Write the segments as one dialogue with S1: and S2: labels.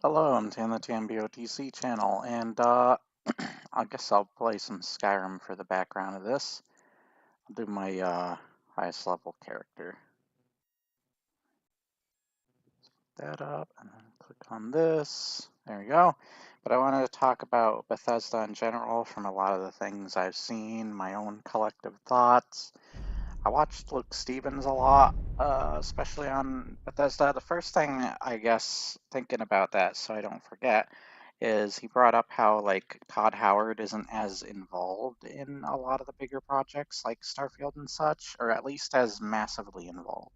S1: Hello, I'm Tan the TMBOTC channel, and I guess I'll play some Skyrim for the background of this. I'll do my highest level character. That up, and then click on this. There we go. But I wanted to talk about Bethesda in general from a lot of the things I've seen, my own collective thoughts. I watched Luke Stevens a lot, especially on Bethesda. The first thing, I guess, thinking about that so I don't forget, is he brought up how, like, Todd Howard isn't as involved in a lot of the bigger projects like Starfield and such, or at least as massively involved,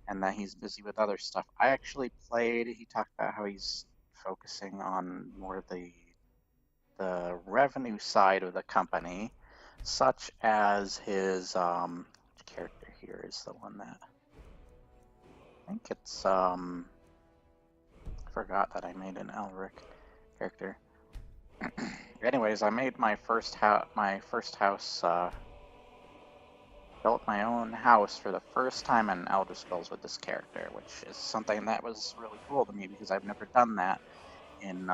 S1: and that he's busy with other stuff. I actually played, he talked about how he's focusing on more the revenue side of the company, such as his character here is the one that I think it's I forgot that I made an Elric character. Anyways, I made my first house, built my own house for the first time in Elder Scrolls with this character, which is something that was really cool to me because I've never done that in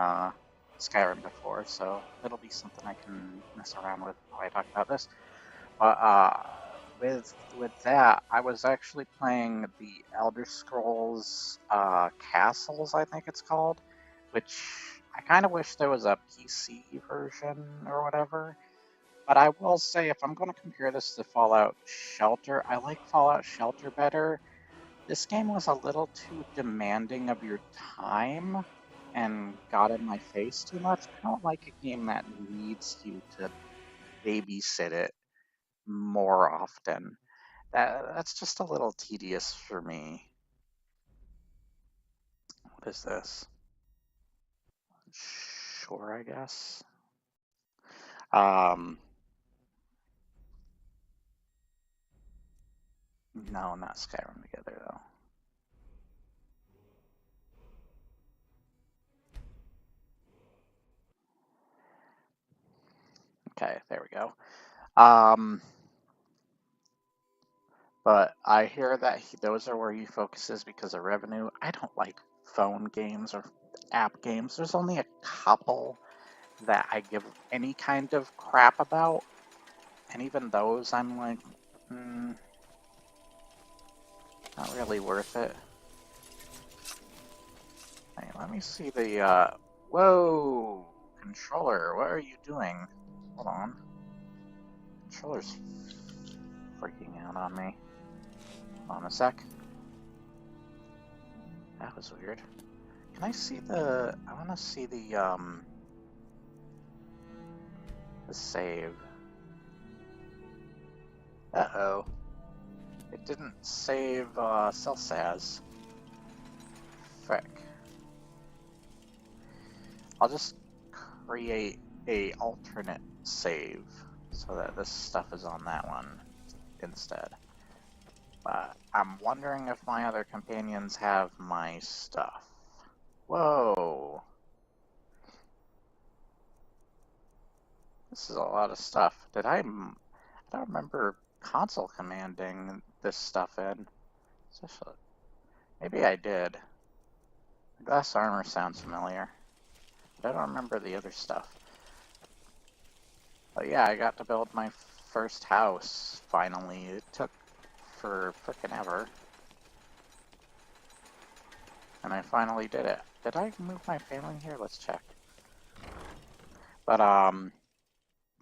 S1: Skyrim before, so it'll be something I can mess around with while I talk about this. But with that, I was actually playing the Elder Scrolls Castles, I think it's called, which I kind of wish there was a PC version or whatever. But I will say, if I'm going to compare this to Fallout Shelter, I like Fallout Shelter better. This game was a little too demanding of your time and got in my face too much. I don't like a game that needs you to babysit it more often. That's just a little tedious for me. What is this? Sure, I guess. Um, no, not Skyrim together though. Okay, there we go. Um, but I hear that those are where he focuses because of revenue. I don't like phone games or app games. There's only a couple that I give any kind of crap about, and even those I'm like, not really worth it. Hey, let me see the, whoa, controller, what are you doing? Hold on. Controller's freaking out on me. Hold on a sec. That was weird. Can I see I wanna see the save. Uh-oh. It didn't save, Celsaz. Frick. I'll just create a alternate save so that this stuff is on that one instead. But I'm wondering if my other companions have my stuff. Whoa. This is a lot of stuff. I don't remember console commanding this stuff in. Maybe I did. Glass armor sounds familiar. But I don't remember the other stuff. But yeah, I got to build my first house, finally. It took for frickin' ever. And I finally did it. Did I move my family here? Let's check. But,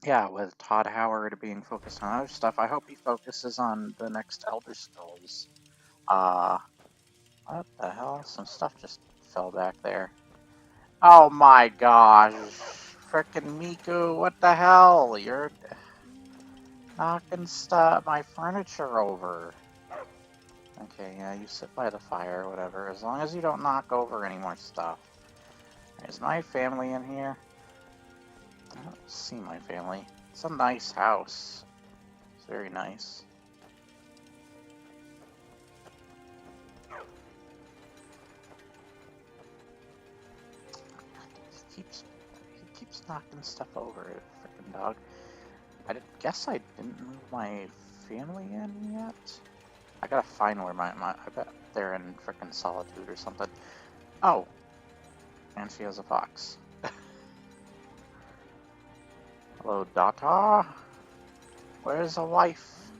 S1: yeah, with Todd Howard being focused on other stuff, I hope he focuses on the next Elder Scrolls. What the hell? Some stuff just fell back there. Oh my gosh. Frickin' Miku, what the hell? You're knocking my furniture over. Okay, yeah, you sit by the fire, whatever. As long as you don't knock over any more stuff. Is my family in here? I don't see my family. It's a nice house. It's very nice. He keeps knocking stuff over, frickin' dog. I guess I didn't move my family in yet. I gotta find where I bet they're in frickin' Solitude or something. Oh. And she has a fox. Hello, daughter. Where's a wife?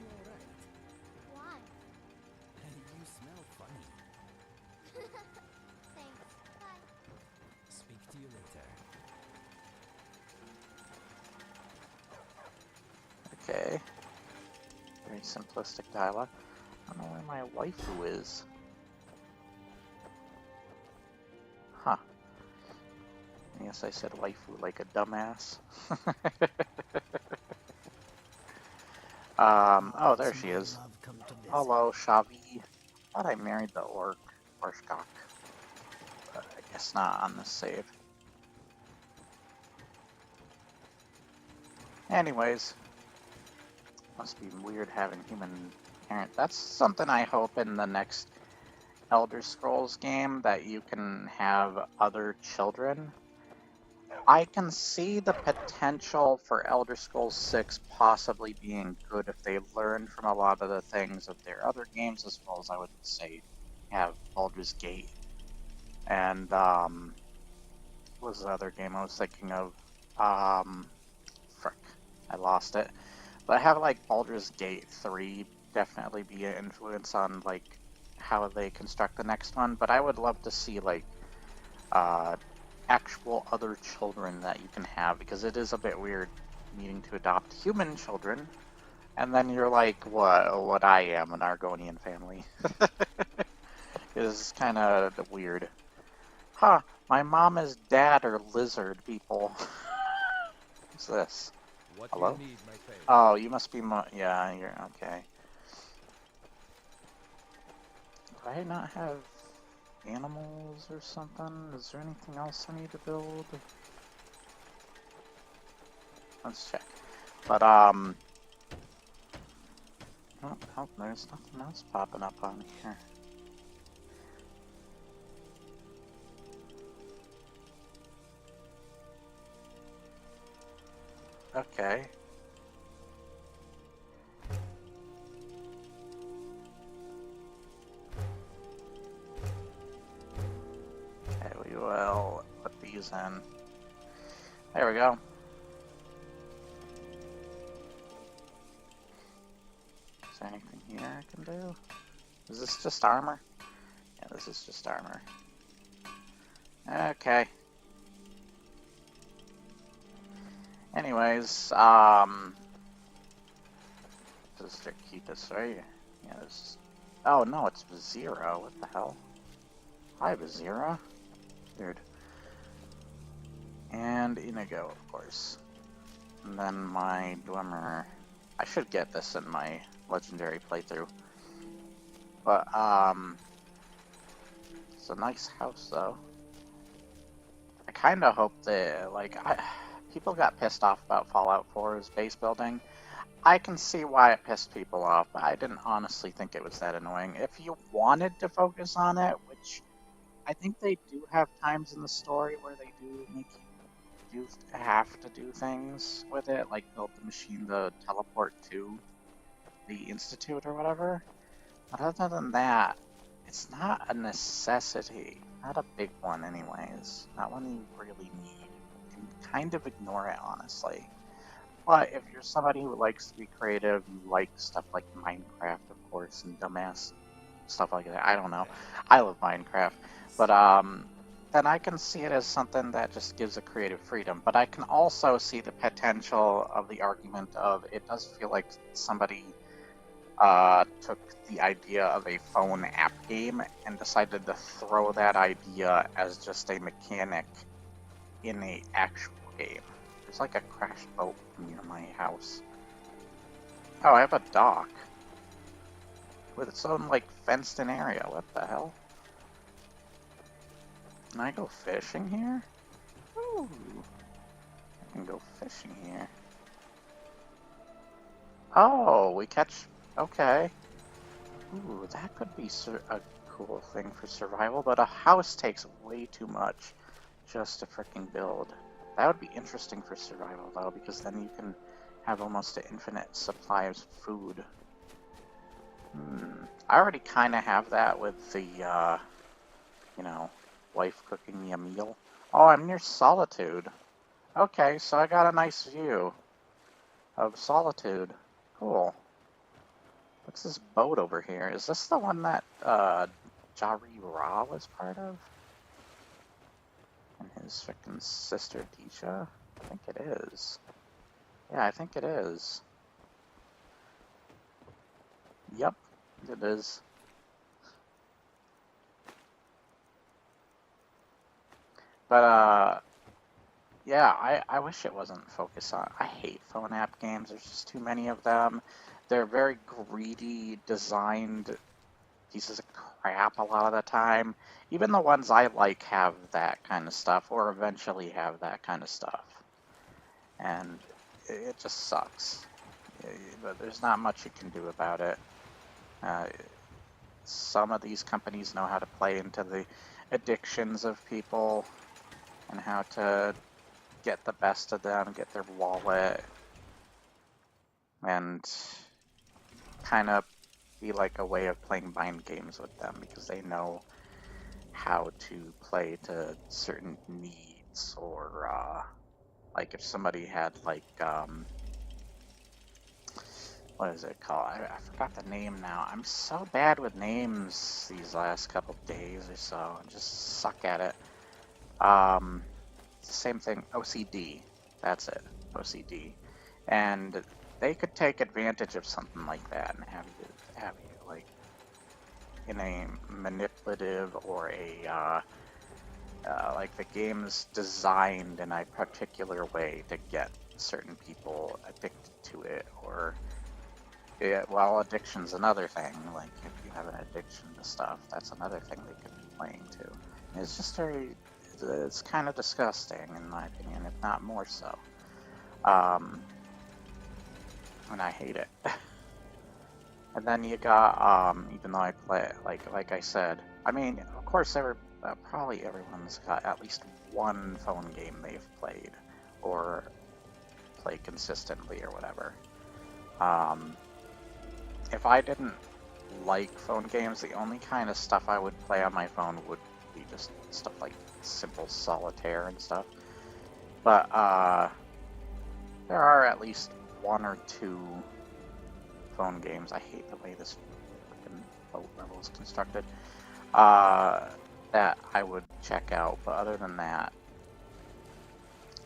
S2: Why?
S3: You smell funny.
S2: Thanks. Bye.
S3: Speak to you later.
S1: Okay. Very simplistic dialogue. I don't know where my waifu is. Huh. I guess I said waifu like a dumbass. Oh, there she is. Hello, Shavi. Thought I married the orc, Orshkok. But I guess not on this save. Anyways, must be weird having human parent. That's something I hope in the next Elder Scrolls game, that you can have other children. I can see the potential for Elder Scrolls 6 possibly being good if they learn from a lot of the things of their other games, as well as I would say have Baldur's Gate. And what was the other game I was thinking of? Frick, I lost it. But have like Baldur's Gate 3 definitely be an influence on like how they construct the next one. But I would love to see like actual other children that you can have, because it is a bit weird needing to adopt human children, and then you're like, what I am, an Argonian family. It is kind of weird. Huh, my mom and dad are lizard people. What's this?
S3: What
S1: Hello?
S3: do you need, my friend?
S1: Oh, you must be yeah, you're okay. Do I not have animals or something? Is there anything else I need to build? Let's check. But oh, there's nothing else popping up on here. Okay. Okay, we will put these in. There we go. Is there anything here I can do? Is this just armor? Yeah, this is just armor. Okay. Anyways, this is Chiquitas, right? Yeah, this is... Oh, no, it's Zero. What the hell? Hi, Zero. Weird. And Inigo, of course. And then my Dwemer. I should get this in my legendary playthrough. But, it's a nice house, though. I kind of hope that, like, people got pissed off about Fallout 4's base building. I can see why it pissed people off, but I didn't honestly think it was that annoying. If you wanted to focus on it, which I think they do have times in the story where they do make you have to do things with it, like build the machine to teleport to the Institute or whatever. But other than that, it's not a necessity. Not a big one anyways. Not one you really need. You can kind of ignore it, honestly. But if you're somebody who likes to be creative, you like stuff like Minecraft, of course, and dumbass stuff like that. I don't know. I love Minecraft. But, then I can see it as something that just gives a creative freedom. But I can also see the potential of the argument of it does feel like somebody took the idea of a phone app game and decided to throw that idea as just a mechanic in a actual game. There's like a crashed boat near my house. Oh, I have a dock with its own like fenced in area. What the hell? Can I go fishing here? Ooh, I can go fishing here. Oh, we catch... Okay. Ooh, that could be a cool thing for survival, but a house takes way too much just to freaking build. That would be interesting for survival, though, because then you can have almost an infinite supply of food. I already kind of have that with the, you know, wife cooking me a meal. Oh, I'm near Solitude. Okay, so I got a nice view of Solitude. Cool. What's this boat over here? Is this the one that Jari Ra was part of? And his frickin' sister Tisha? I think it is. Yeah, I think it is. Yep, it is. But yeah, I wish it wasn't focused on. I hate phone app games. There's just too many of them. They're very greedy, designed pieces of crap a lot of the time. Even the ones I like have that kind of stuff, or eventually have that kind of stuff. And it just sucks. But there's not much you can do about it. Uh, some of these companies know how to play into the addictions of people and how to get the best of them, get their wallet, and kind of be like a way of playing mind games with them because they know how to play to certain needs, or like if somebody had like what is it called? I forgot the name now. I'm so bad with names these last couple days or so. I just suck at it. It's the same thing. OCD. That's it. OCD. And they could take advantage of something like that and have you like in a manipulative or a like the game's designed in a particular way to get certain people addicted to it, or yeah, well, addiction's another thing. Like if you have an addiction to stuff, that's another thing they could be playing too. And it's just it's kind of disgusting in my opinion, if not more so. And I hate it. And then you got, even though I play, like I said, I mean, of course, probably everyone's got at least one phone game they've played, or play consistently, or whatever. If I didn't like phone games, the only kind of stuff I would play on my phone would be just stuff like simple solitaire and stuff. But, there are at least one or two phone games. I hate the way this freaking boat level is constructed. That I would check out, but other than that,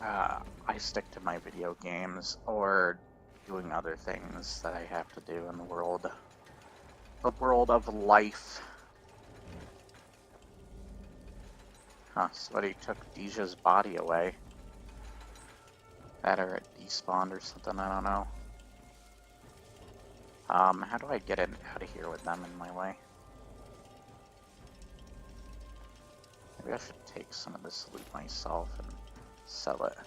S1: I stick to my video games or doing other things that I have to do in the world of life. Huh, somebody took Deja's body away. That or it despawned or something, I don't know. How do I get it out of here with them in my way? Maybe I should take some of this loot myself and sell it.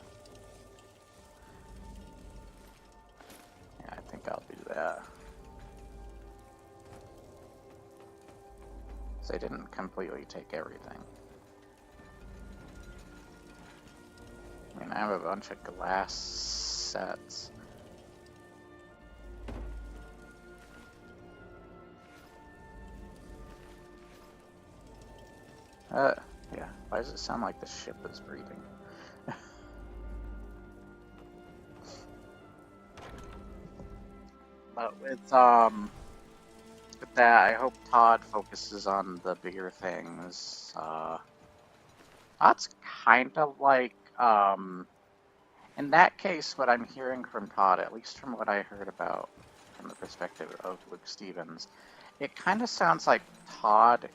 S1: Yeah, I think I'll do that. So they didn't completely take everything. I mean, I have a bunch of glass sets. Yeah. Why does it sound like the ship is breathing? But with that, I hope Todd focuses on the bigger things. Todd's kind of like, in that case, what I'm hearing from Todd, at least from what I heard about from the perspective of Luke Stevens, it kind of sounds like Todd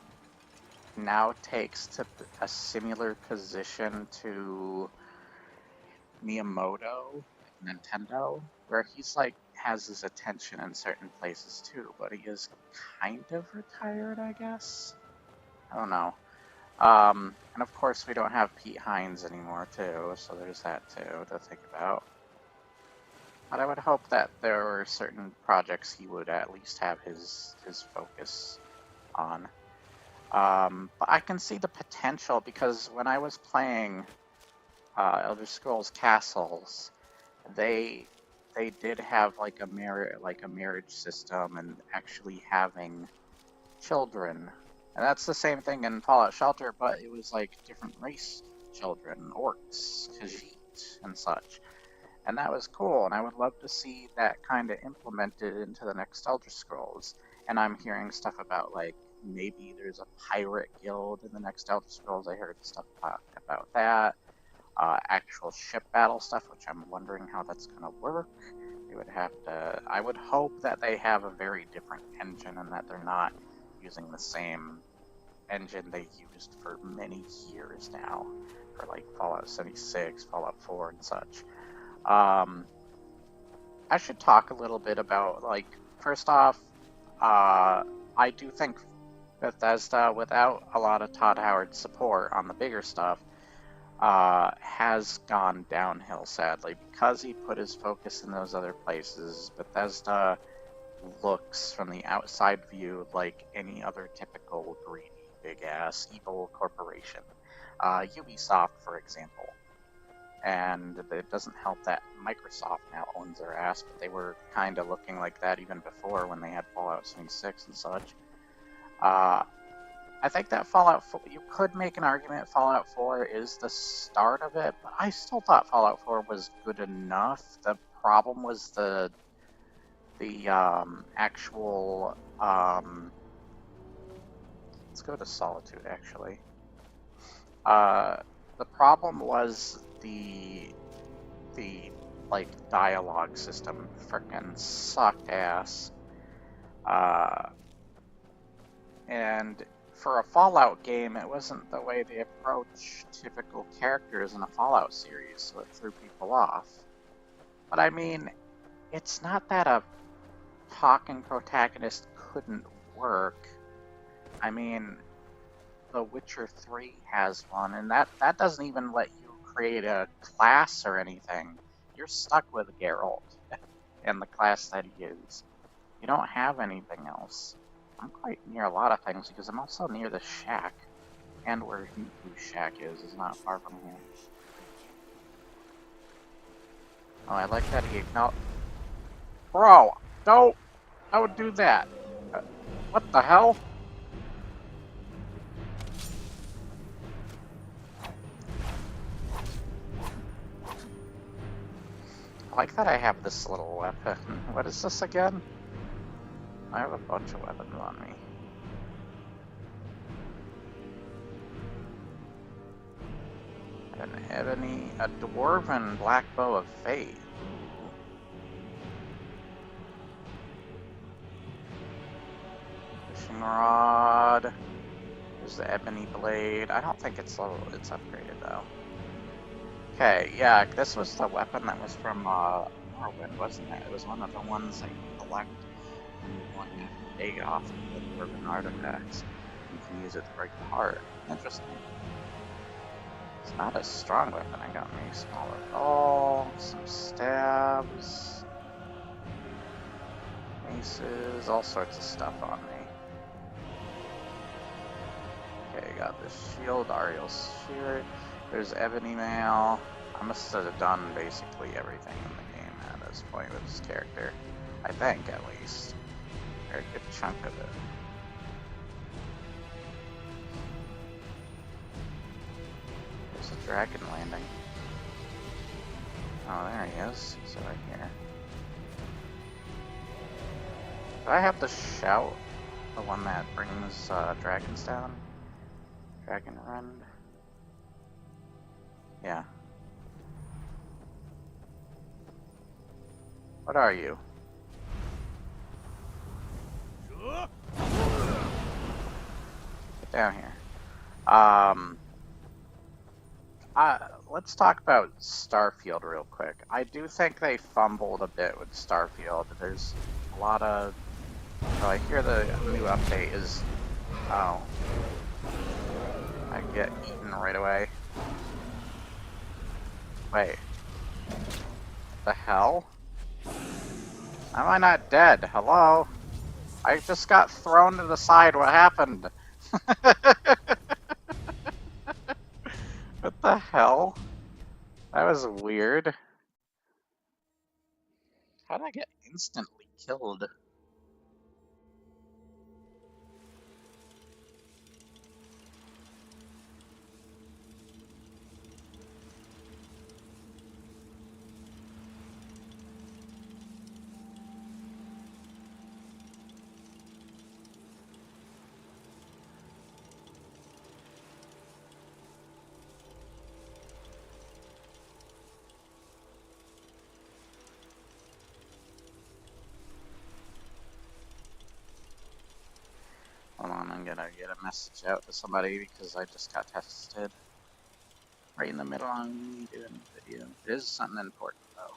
S1: now takes to a similar position to Miyamoto, Nintendo, where he's like has his attention in certain places too, but he is kind of retired, I guess. I don't know. And of course we don't have Pete Hines anymore too, so there's that too to think about. But I would hope that there were certain projects he would at least have his focus on. But I can see the potential because when I was playing Elder Scrolls Castles, they did have like a marriage system and actually having children And that's the same thing in Fallout Shelter, but it was like different race children, orcs, Khajiit, and such. And that was cool, and I would love to see that kind of implemented into the next Elder Scrolls. And I'm hearing stuff about like maybe there's a pirate guild in the next Elder Scrolls. I heard stuff about that. Actual ship battle stuff, which I'm wondering how that's going to work. They would have to. I would hope that they have a very different engine and that they're not using the same engine they used for many years now, for like Fallout 76, Fallout 4, and such. Um, I should talk a little bit about, like, first off, I do think Bethesda, without a lot of Todd Howard's support on the bigger stuff, has gone downhill, sadly, because he put his focus in those other places. Bethesda looks, from the outside view, like any other typical greedy, big-ass, evil corporation. Ubisoft, for example. And it doesn't help that Microsoft now owns their ass, but they were kind of looking like that even before when they had Fallout 76 and such. I think that Fallout 4, you could make an argument Fallout 4 is the start of it, but I still thought Fallout 4 was good enough. The problem was the actual, let's go to Solitude, actually. The problem was the like dialogue system frickin' sucked ass. And for a Fallout game, it wasn't the way they approach typical characters in a Fallout series, so it threw people off. But I mean, it's not that a talking protagonist couldn't work. I mean, The Witcher 3 has one, and that doesn't even let you create a class or anything. You're stuck with Geralt and the class that he is. You don't have anything else. I'm quite near a lot of things because I'm also near the shack, and where Nuku's shack is not far from here. Oh, I like that he acknowledged. Bro, don't do that. What the hell? I like that I have this little weapon. What is this again? I have a bunch of weapons on me. An ebony, a dwarven black bow of fate. Fishing rod. There's the ebony blade. I don't think it's upgraded though. Okay, yeah, this was the weapon that was from Morrowind, wasn't it? It was one of the ones that you collect when you want to dig off of the dwarven artifacts. You can use it to break the heart. Interesting. It's not a strong weapon. I got me smaller ball, some stabs, maces, all sorts of stuff on me. Okay, got this shield, Ariel's shield. There's ebony mail. I must have done basically everything in the game at this point with this character. I think, at least. Or a good chunk of it. There's a dragon landing. Oh, there he is. He's right here. Do I have to shout? The one that brings dragons down? Dragon Rend? Yeah. What are you? Get down here. Let's talk about Starfield real quick. I do think they fumbled a bit with Starfield. There's a lot of... Oh, I hear the new update is... Oh. I get eaten right away. Wait. The hell? Am I not dead? Hello? I just got thrown to the side. What happened? What the hell? That was weird. How did I get instantly killed? I'm gonna get a message out to somebody because I just got tested right in the middle of me doing the video. It is something important though.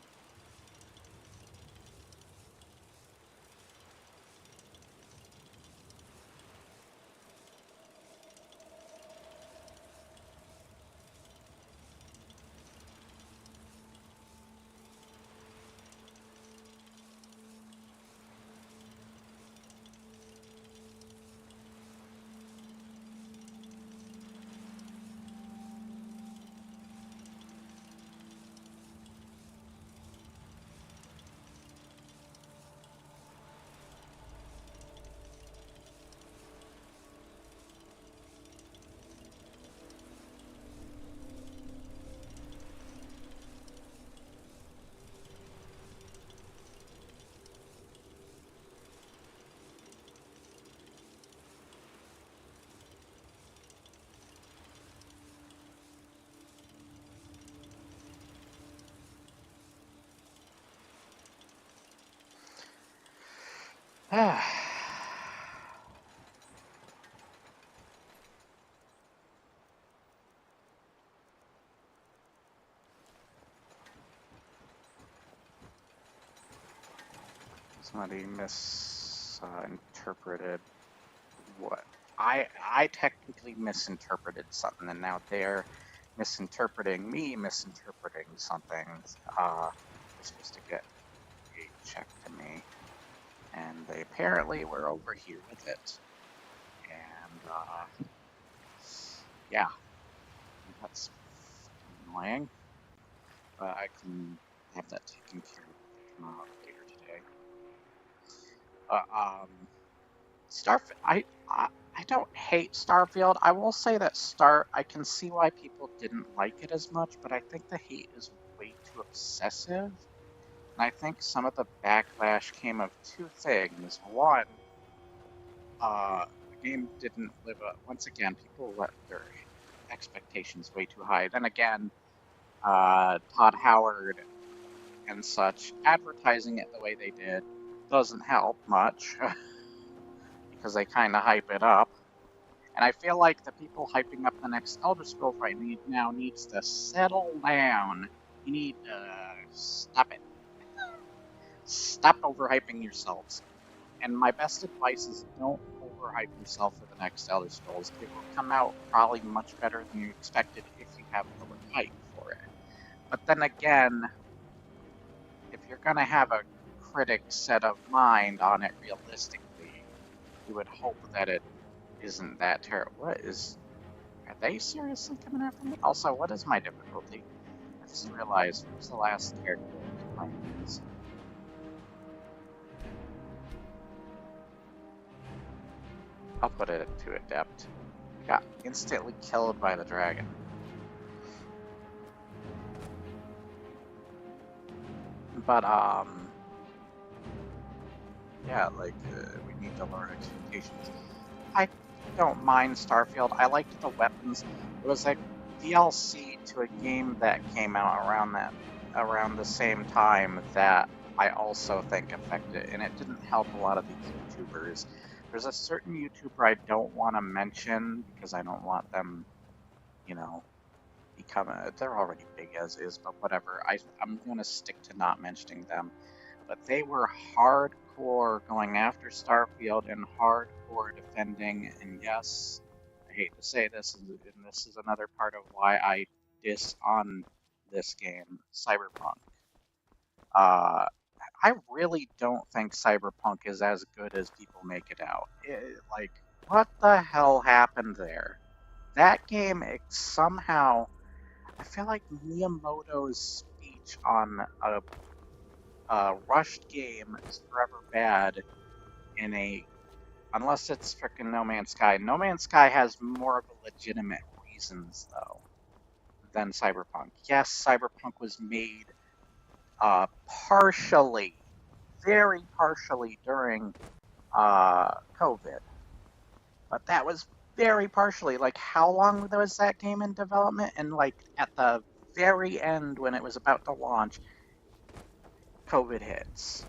S1: Somebody misinterpreted what I technically misinterpreted something, and now they're misinterpreting me misinterpreting something. They're supposed to get a check to me, and they apparently were over here with it. And yeah, that's annoying. But I can have that taken care of later today. Starfield. I don't hate Starfield. I will say that I can see why people didn't like it as much, but I think the hate is way too excessive. And I think some of the backlash came of two things. One, the game didn't live up. Once again, people let their expectations way too high. Then again, Todd Howard and such advertising it the way they did doesn't help much because they kind of hype it up. And I feel like the people hyping up the next Elder Scrolls right now needs to settle down. You need to stop it. Stop overhyping yourselves. And my best advice is don't overhype yourself for the next Elder Scrolls. It will come out probably much better than you expected if you have lower hype for it. But then again, if you're going to have a critic set of mind on it realistically, you would hope that it isn't that terrible. Are they seriously coming after me? Also, what is my difficulty? I just realized, who's the last character I was playing as? I'll put it to adept. Got instantly killed by the dragon. But, yeah, like, we need to lower expectations. I don't mind Starfield. I liked the weapons. It was like DLC to a game that came out around the same time that I also think affected, and it didn't help a lot of these YouTubers. There's a certain YouTuber I don't want to mention because I don't want them, they're already big as is, but whatever. I'm going to stick to not mentioning them. But they were hardcore going after Starfield and hardcore defending, and yes, I hate to say this, and this is another part of why I diss on this game, Cyberpunk. I really don't think Cyberpunk is as good as people make it out. What the hell happened there? That game, somehow, I feel like Miyamoto's speech on a rushed game is forever bad unless it's frickin' No Man's Sky. No Man's Sky has more of a legitimate reasons though than Cyberpunk. Yes, Cyberpunk was made partially, very partially during COVID, but that was very partially. Like, how long was that game in development? And like at the very end, when it was about to launch, COVID hits.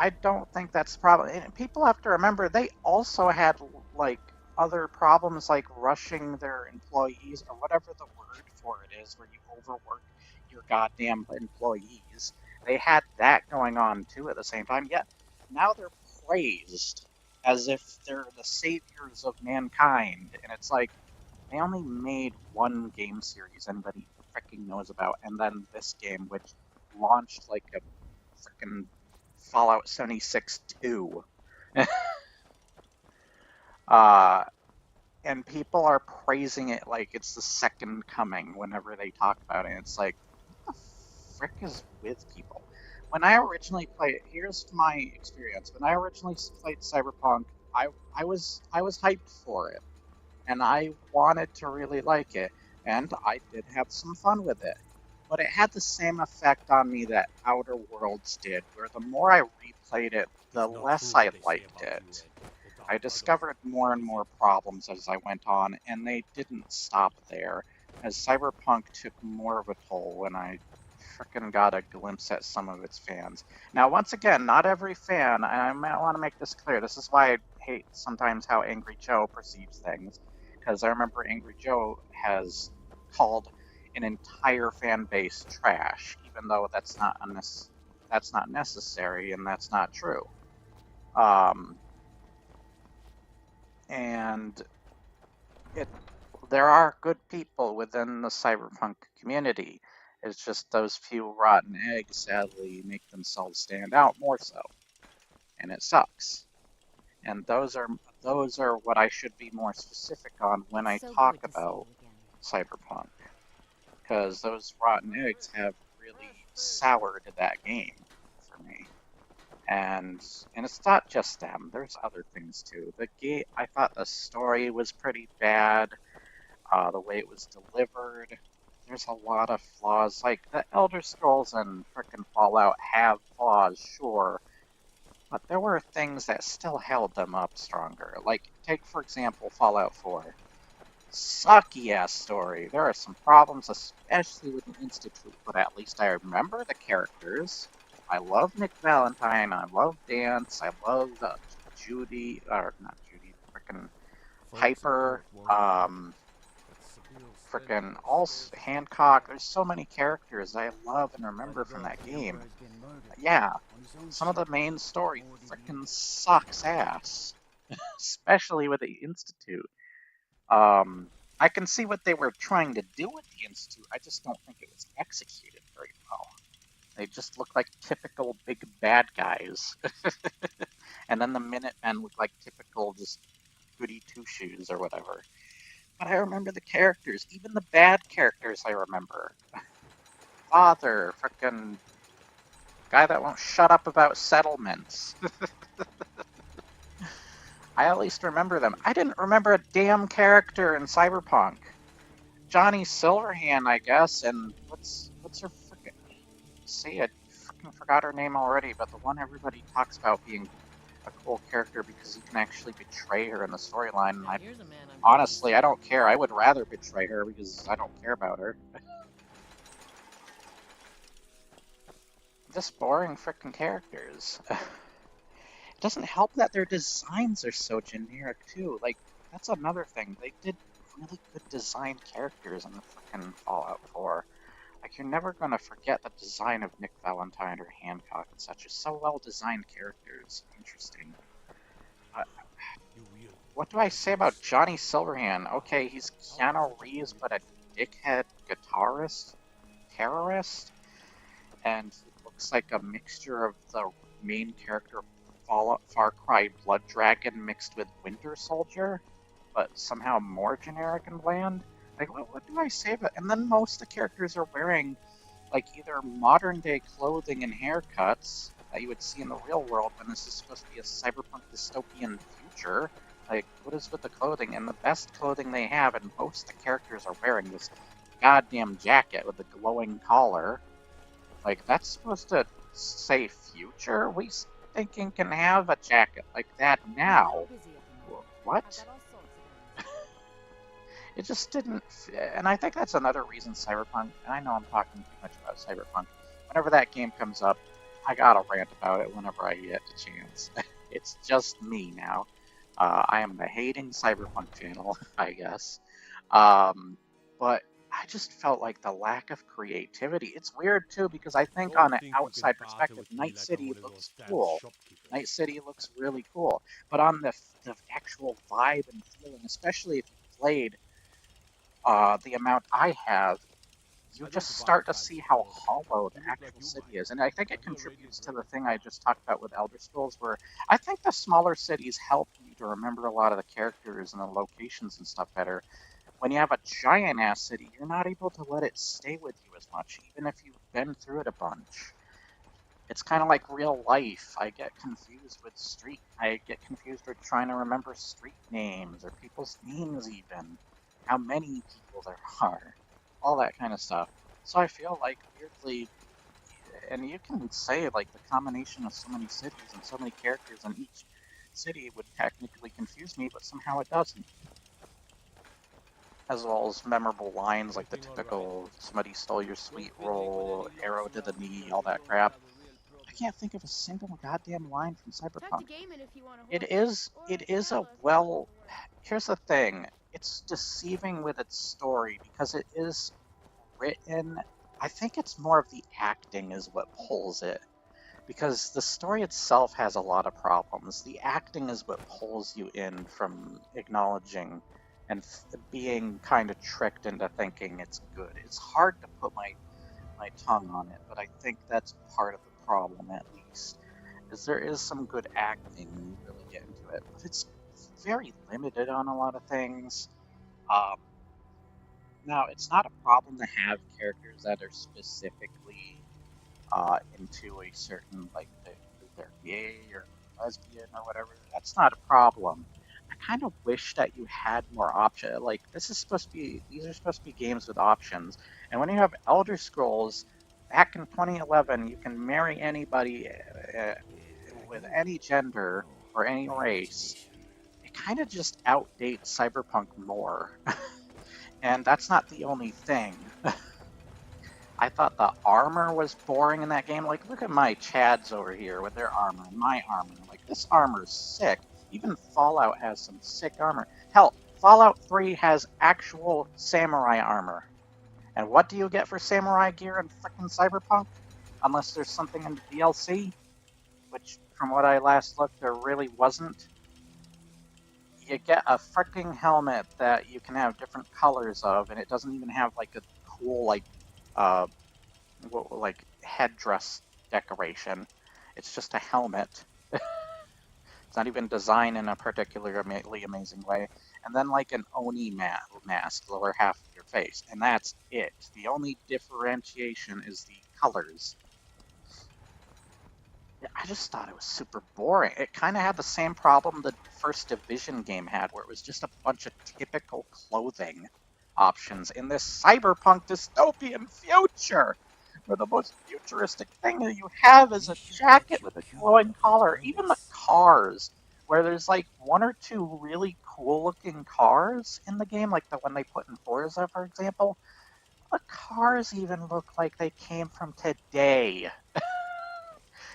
S1: I don't think that's the problem. And people have to remember they also had like other problems like rushing their employees or whatever the word for it is where you overwork your goddamn employees. They had that going on too at the same time. Yet now they're praised as if they're the saviors of mankind. And it's like they only made one game series anybody freaking knows about, and then this game, which launched like a freaking Fallout 76 2. uh, and people are praising it like it's the second coming whenever they talk about it. It's like, what the frick is with people? When I originally played, here's my experience. When I originally played Cyberpunk, I was hyped for it, and I wanted to really like it, and I did have some fun with it. But it had the same effect on me that Outer Worlds did, where the more I replayed it, the
S3: It's not
S1: less
S3: true
S1: I
S3: what they say
S1: liked
S3: about you,
S1: it.
S3: Ed. The
S1: I
S3: dark side of
S1: discovered more and more problems as I went on, and they didn't stop there, as Cyberpunk took more of a toll when I frickin' got a glimpse at some of its fans. Now, once again, not every fan, and I might want to make this clear, this is why I hate sometimes how Angry Joe perceives things, because I remember Angry Joe has called an entire fan base trash, even though that's not necessary and that's not true. Um, and it there are good people within the cyberpunk community. It's just those few rotten eggs sadly make themselves stand out more so, and it sucks. And those are what I should be more specific on when
S2: It's
S1: I
S2: so
S1: talk
S2: good to see
S1: about
S2: you again.
S1: cyberpunk, because those rotten eggs have really soured that game for me. And and it's not just them. There's other things too. The game, I thought the story was pretty bad. The way it was delivered. There's a lot of flaws. Like the Elder Scrolls and frickin' Fallout have flaws, sure, but there were things that still held them up stronger. Like take for example Fallout 4. Sucky ass story. There are some problems, especially with the Institute, but at least I remember the characters. I love Nick Valentine. I love Dance. I love Judy, or not Judy, frickin'
S3: folks at
S1: Hyper.
S3: work won't admit it, but Seville
S1: Frickin'
S3: Steadfast
S1: all
S3: still can't
S1: Hancock.
S3: die.
S1: There's so many characters I love and
S3: Why
S1: remember
S3: the
S1: from
S3: guy
S1: that
S3: killed
S1: game.
S3: guy's getting murdered
S1: Yeah,
S3: on his own
S1: some of
S3: ship?
S1: the main story
S3: Or did he...
S1: frickin' sucks ass, especially with the Institute. I can see what they were trying to do with the Institute. I just don't think it was executed very well. They just look like typical big bad guys, and then the Minutemen look like typical just goody two shoes or whatever. But I remember the characters, even the bad characters. I remember Father, frickin' guy that won't shut up about settlements. I at least remember them. I didn't remember a damn character in Cyberpunk. Johnny Silverhand, I guess, and what's her frickin' say it? Frickin' forgot her name already, but the one everybody talks about being a cool character because you can actually betray her in the storyline. And
S2: Now here's a man I'm getting used
S1: honestly,
S2: to.
S1: I don't care. I would rather betray her because I don't care about her. Just boring frickin' characters. It doesn't help that their designs are so generic too. Like that's another thing. They did really good designed characters in the frickin' Fallout 4. Like you're never gonna forget the design of Nick Valentine or Hancock and such. Are so well designed characters. Interesting. Uh,
S3: You really
S1: what do I
S3: think
S1: say about
S3: it's...
S1: Johnny Silverhand? Okay, he's
S3: How is
S1: Keanu
S3: it you
S1: Reeves,
S3: do
S1: but a
S3: this?
S1: dickhead guitarist, terrorist, and he looks like a mixture of the main character of Fallout Far Cry Blood Dragon mixed with Winter Soldier, but somehow more generic and bland. Like, what do I say about? And then most of the characters are wearing like either modern day clothing and haircuts that you would see in the real world when this is supposed to be a cyberpunk dystopian future. Like, what is with the clothing? And the best clothing they have, and most of the characters are wearing this goddamn jacket with the glowing collar. Like, that's supposed to say future? We thinking can have a jacket like that
S2: I'm a little
S1: now.
S2: busy at the moment. I've
S1: What?
S2: got all sorts of errands.
S1: It just didn't fit. And I think that's another reason Cyberpunk, and I know I'm talking too much about Cyberpunk, whenever that game comes up, I gotta rant about it whenever I get the chance. It's just me now. I am the hating cyberpunk channel, I guess. But I just felt like the lack of creativity. It's weird too because I think
S3: Don't
S1: on an
S3: think you can
S1: outside
S3: barter
S1: perspective,
S3: with me
S1: Night
S3: like I'm
S1: City
S3: one of those
S1: looks
S3: damn
S1: cool. Night
S3: shopkeepers.
S1: City looks really cool, but on the actual vibe and feeling, especially if you played the amount I have, you
S3: I
S1: just
S3: don't buy
S1: start to see
S3: fancy
S1: how
S3: clothes.
S1: hollow the
S3: You look like
S1: actual
S3: you
S1: city
S3: might.
S1: is. And I think it
S3: Have you already
S1: contributes to the
S3: burned?
S1: thing I just talked about with Elder Scrolls, where I think the smaller cities help you to remember a lot of the characters and the locations and stuff better. When you have a giant ass city, you're not able to let it stay with you as much, even if you've been through it a bunch. It's kind of like real life. I get confused with I get confused with trying to remember street names or people's names, even. How many people there are. All that kind of stuff. So I feel like, weirdly, and you can say, like, the combination of so many cities and so many characters in each city would technically confuse me, but somehow it doesn't. As well as memorable lines like the
S3: Everything alright?
S1: typical somebody stole your
S3: Don't
S1: sweet
S3: fit in with
S1: roll,
S3: any
S1: arrow
S3: locks
S1: to the
S3: around
S1: knee,
S3: here.
S1: all
S3: You're
S1: that
S3: going to
S1: crap.
S3: have a real
S1: I
S3: problem.
S1: can't think of a single goddamn line from
S2: Talk to
S1: Cyberpunk.
S2: Gaiman if you want a
S1: It
S2: horse.
S1: is
S2: Or
S1: it is a
S2: Carla if you want
S1: well
S2: to work.
S1: here's the thing. It's deceiving with its story because it is written. I think it's more of the acting is what pulls it. Because the story itself has a lot of problems. The acting is what pulls you in from acknowledging and being kind of tricked into thinking it's good. It's hard to put my tongue on it, but I think that's part of the problem at least. Is there is some good acting when you really get into it, but it's very limited on a lot of things. Um, Now, it's not a problem to have characters that are specifically into a certain, like, they're gay or lesbian or whatever. That's not a problem. I kind of wish that you had more option. Like, these are supposed to be games with options. And when you have Elder Scrolls, back in 2011, you can marry anybody with any gender or any
S3: My
S1: race.
S3: imagination.
S1: It kind of just outdates Cyberpunk more. And that's not the only thing. I thought the armor was boring in that game. Like, look at my Chads over here with their armor and my armor. Like, this armor is sick. Even Fallout has some sick armor. Hell, Fallout 3 has actual samurai armor. And what do you get for samurai gear in frickin' Cyberpunk? Unless there's something in the DLC, which, from what I last looked, there really wasn't. You get a freaking helmet that you can have different colors of, and it doesn't even have like a cool uh like headdress decoration. It's just a helmet. It's not even designed in a particularly amazing way. And then like an Oni mask, lower half of your face, and that's it. The only differentiation is the colors. Yeah, I just thought it was super boring. It kind of had the same problem the first Division game had, where it was just a bunch of typical clothing options in this cyberpunk dystopian future, where the most futuristic thing that you have is
S3: We
S1: a
S3: should
S1: jacket
S3: get you
S1: with a
S3: cured
S1: glowing
S3: of the
S1: collar. Even the
S3: virus.
S1: cars, where there's like one or two really cool looking cars in the game, like the one they put in Forza, for example. The cars even look like they came from today.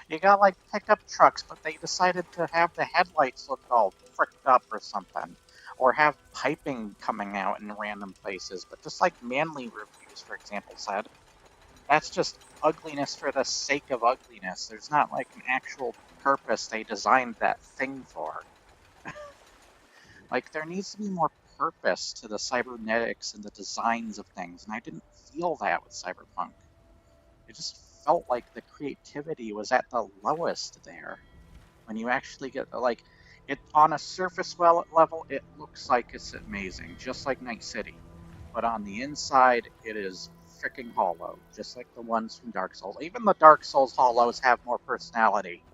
S1: You got like pickup trucks, but they decided to have the headlights look all fricked up or something. Or have piping coming out in random places. But just like Manly Reviews, for example, said, that's just ugliness for the sake of ugliness. There's not like an actual purpose they designed that thing for. Like, there needs to be more purpose to the cybernetics and the designs of things, and I didn't feel that with Cyberpunk. It just felt like the creativity was at the lowest there. When you actually get like it on a surface level, it looks like it's amazing, just like Night City. But on the inside, it is freaking hollow, just like the ones from Dark Souls. Even the Dark Souls hollows have more personality.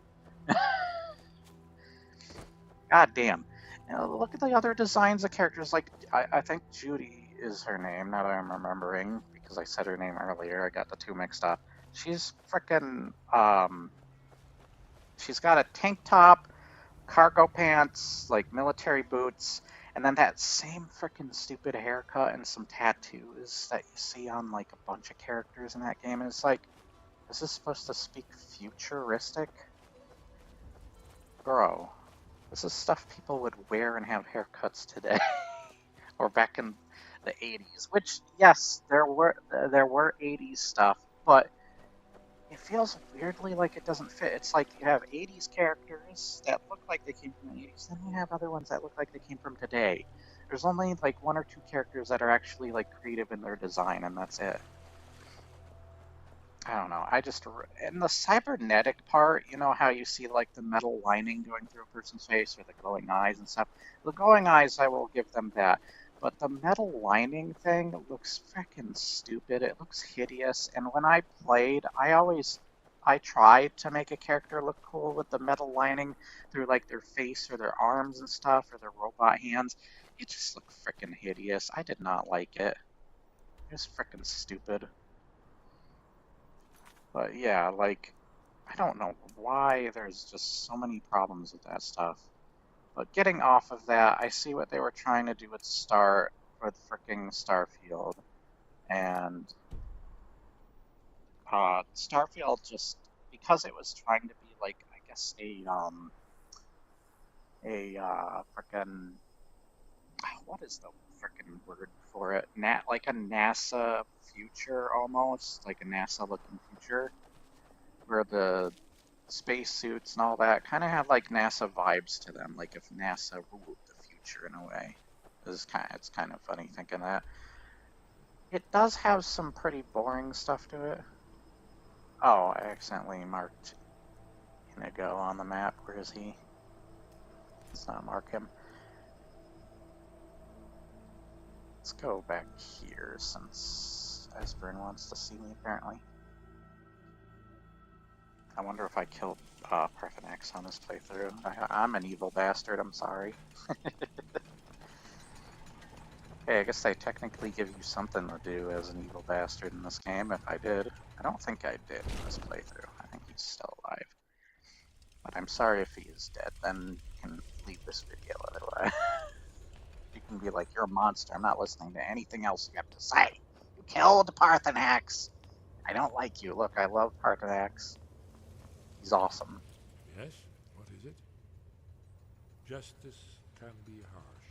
S1: God damn. Look at the other designs of characters. Like, I think Judy is her name, now that I'm remembering, because I said her name earlier. I got the two mixed up. She's freaking, she's got a tank top, cargo pants, like military boots, and then that same freaking stupid haircut and some tattoos that you see on like a bunch of characters in that game. And it's like, Is this supposed to speak futuristic? Bro, this is stuff people would wear and have haircuts today. Or back in the 80s. Which, yes, there were 80s stuff, but it feels weirdly like it doesn't fit. It's like you have 80s characters that look like they came from the 80s, then you have other ones that look like they came from today. There's only like one or two characters that are actually like creative in their design, and that's it. I don't know. In the cybernetic part, you know how you see like the metal lining going through a person's face or the glowing eyes and stuff? The glowing eyes, I will give them that. But the metal lining thing looks freaking stupid. It looks hideous. And when I played, I tried to make a character look cool with the metal lining through like their face or their arms and stuff or their robot hands. It just looked freaking hideous. I did not like it. It was freaking stupid. But yeah, like, I don't know why there's just so many problems with that stuff. But getting off of that, I see what they were trying to do with fricking Starfield. And Starfield just, because it was trying to be like, I guess frickin', what is the frickin' word for it? Like a NASA future almost, like a NASA looking future, where the spacesuits and all that kind of had like NASA vibes to them, like if NASA ruled the future in a way. It's kind of funny thinking that. It does have some pretty boring stuff to it. Oh, I accidentally marked Inigo on the map. Where is he? Let's not mark him. Let's go back here since Esbern wants to see me apparently. I wonder if I killed Parthenax on this playthrough. I'm an evil bastard, I'm sorry. Hey, I guess they technically give you something to do as an evil bastard in this game, if I did. I don't think I did in this playthrough. I think he's still alive. But I'm sorry if he is dead, then you can leave this video otherwise. You can be like, you're a monster, I'm not listening to anything else you have to say. You killed Parthenax! I don't like you. Look, I love Parthenax. He's awesome.
S3: Yes? What is it? Justice can be harsh,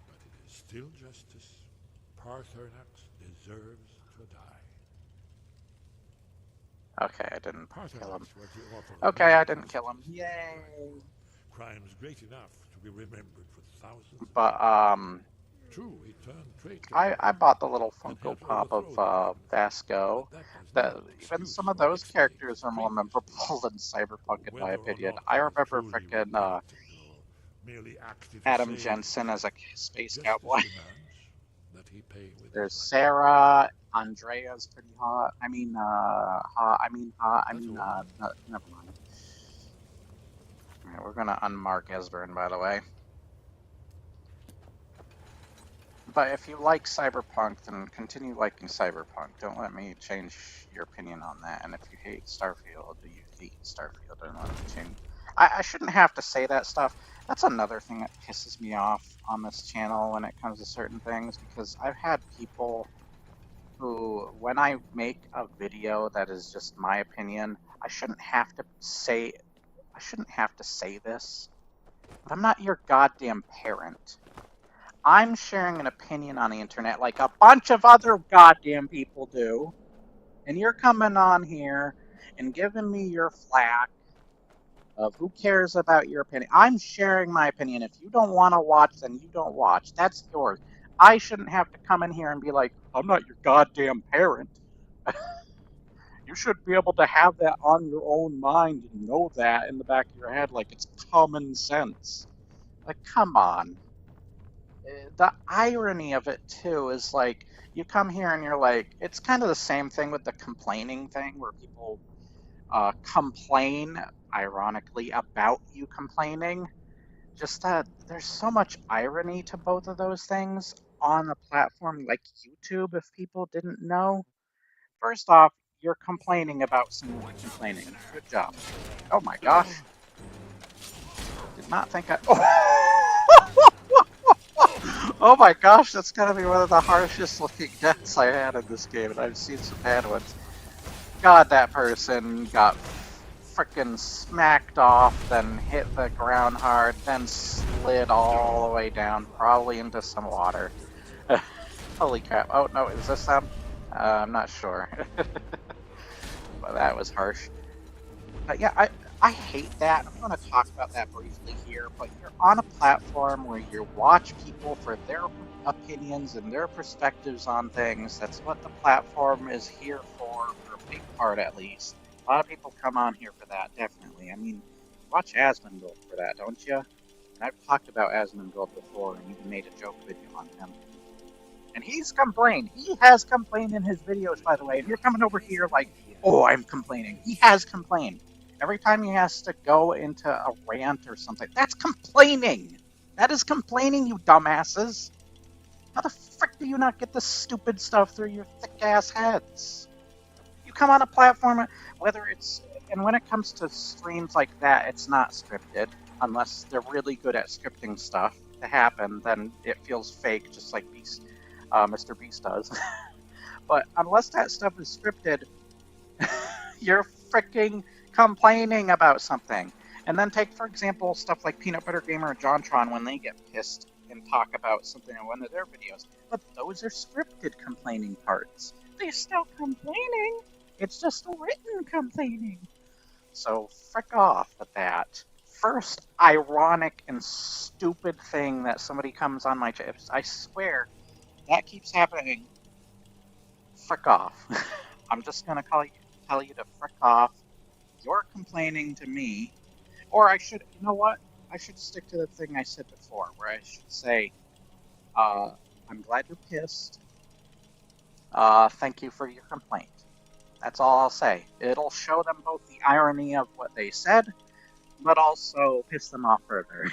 S3: but it is still justice. Parthenax deserves to die.
S1: Okay, I didn't kill him.
S3: Parthenax was the author of
S1: Okay, I
S3: many
S1: didn't kill him.
S3: classics.
S1: Yay!
S3: Crimes great enough to be remembered for thousands of
S1: But,
S3: years. True, he turned traitor.
S1: I bought the little
S3: and
S1: Funko
S3: helped
S1: Pop of
S3: overthrow the
S1: Vasco.
S3: But that
S1: That
S3: was no
S1: even
S3: excuse
S1: some of
S3: for
S1: those
S3: extending
S1: characters are more
S3: previous
S1: memorable than Cyberpunk, in my
S3: whether or
S1: opinion.
S3: not
S1: I
S3: he was
S1: remember
S3: truly
S1: frickin'
S3: repentant or merely acted to
S1: Adam
S3: save
S1: Jensen as a
S3: his
S1: space
S3: justice
S1: cowboy.
S3: demands that he pay with
S1: There's
S3: his life.
S1: Sarah. Andrea's pretty hot. I mean, hot.
S3: That's all.
S1: Never mind. Alright, we're gonna unmark Esbern, by the way. But if you like Cyberpunk, then continue liking Cyberpunk. Don't let me change your opinion on that. And if you hate Starfield, you hate Starfield. Don't let me change. I shouldn't have to say that stuff. That's another thing that pisses me off on this channel when it comes to certain things, because I've had people who, when I make a video that is just my opinion, I shouldn't have to say this, but I'm not your goddamn parent. I'm sharing an opinion on the internet like a bunch of other goddamn people do, and you're coming on here and giving me your flack of who cares about your opinion. I'm sharing my opinion. If you don't want to watch, then you don't watch. That's yours. I shouldn't have to come in here and be like, I'm not your goddamn parent. You should be able to have that on your own mind and know that in the back of your head like it's common sense. Like, come on. The irony of it too is like you come here and you're like, it's kind of the same thing with the complaining thing where people complain ironically about you complaining. Just that there's so much irony to both of those things on a platform like YouTube. If people didn't know, first off, you're complaining about someone complaining. Good job. Oh my gosh, did not think I Oh my gosh, that's gotta be one of the harshest looking deaths I had in this game, and I've seen some bad ones. God, that person got frickin' smacked off, then hit the ground hard, then slid all the way down, probably into some water. Holy crap. Oh, no, is this them? I'm not sure. But that was harsh. But yeah, I hate that. I'm going to talk about that briefly here, but you're on a platform where you watch people for their opinions and their perspectives on things. That's what the platform is here for a big part at least. A lot of people come on here for that, definitely. I mean, watch Asmongold for that, don't you? And I've talked about Asmongold before and even made a joke video on him. And he's complained. He has complained in his videos, by the way. And you're coming over here like, oh, I'm complaining. He has complained. Every time he has to go into a rant or something, that's complaining. That is complaining, you dumbasses. How the frick do you not get this stupid stuff through your thick ass heads? You come on a platform, whether it's, and when it comes to streams like that, it's not scripted, unless they're really good at scripting stuff to happen, then it feels fake, just like Mr. Beast does. But unless that stuff is scripted, you're freaking complaining about something. And then take, for example, stuff like Peanut Butter Gamer or JonTron when they get pissed and talk about something in one of their videos. But those are scripted complaining parts. They're still complaining. It's just written complaining. So frick off with that. First ironic and stupid thing that somebody comes on my channel. I swear, that keeps happening. Frick off. I'm just gonna tell you to frick off. You're complaining to me. Or I should, you know what? I should stick to the thing I said before, where I should say, I'm glad you're pissed. Thank you for your complaint. That's all I'll say. It'll show them both the irony of what they said, but also piss them off further.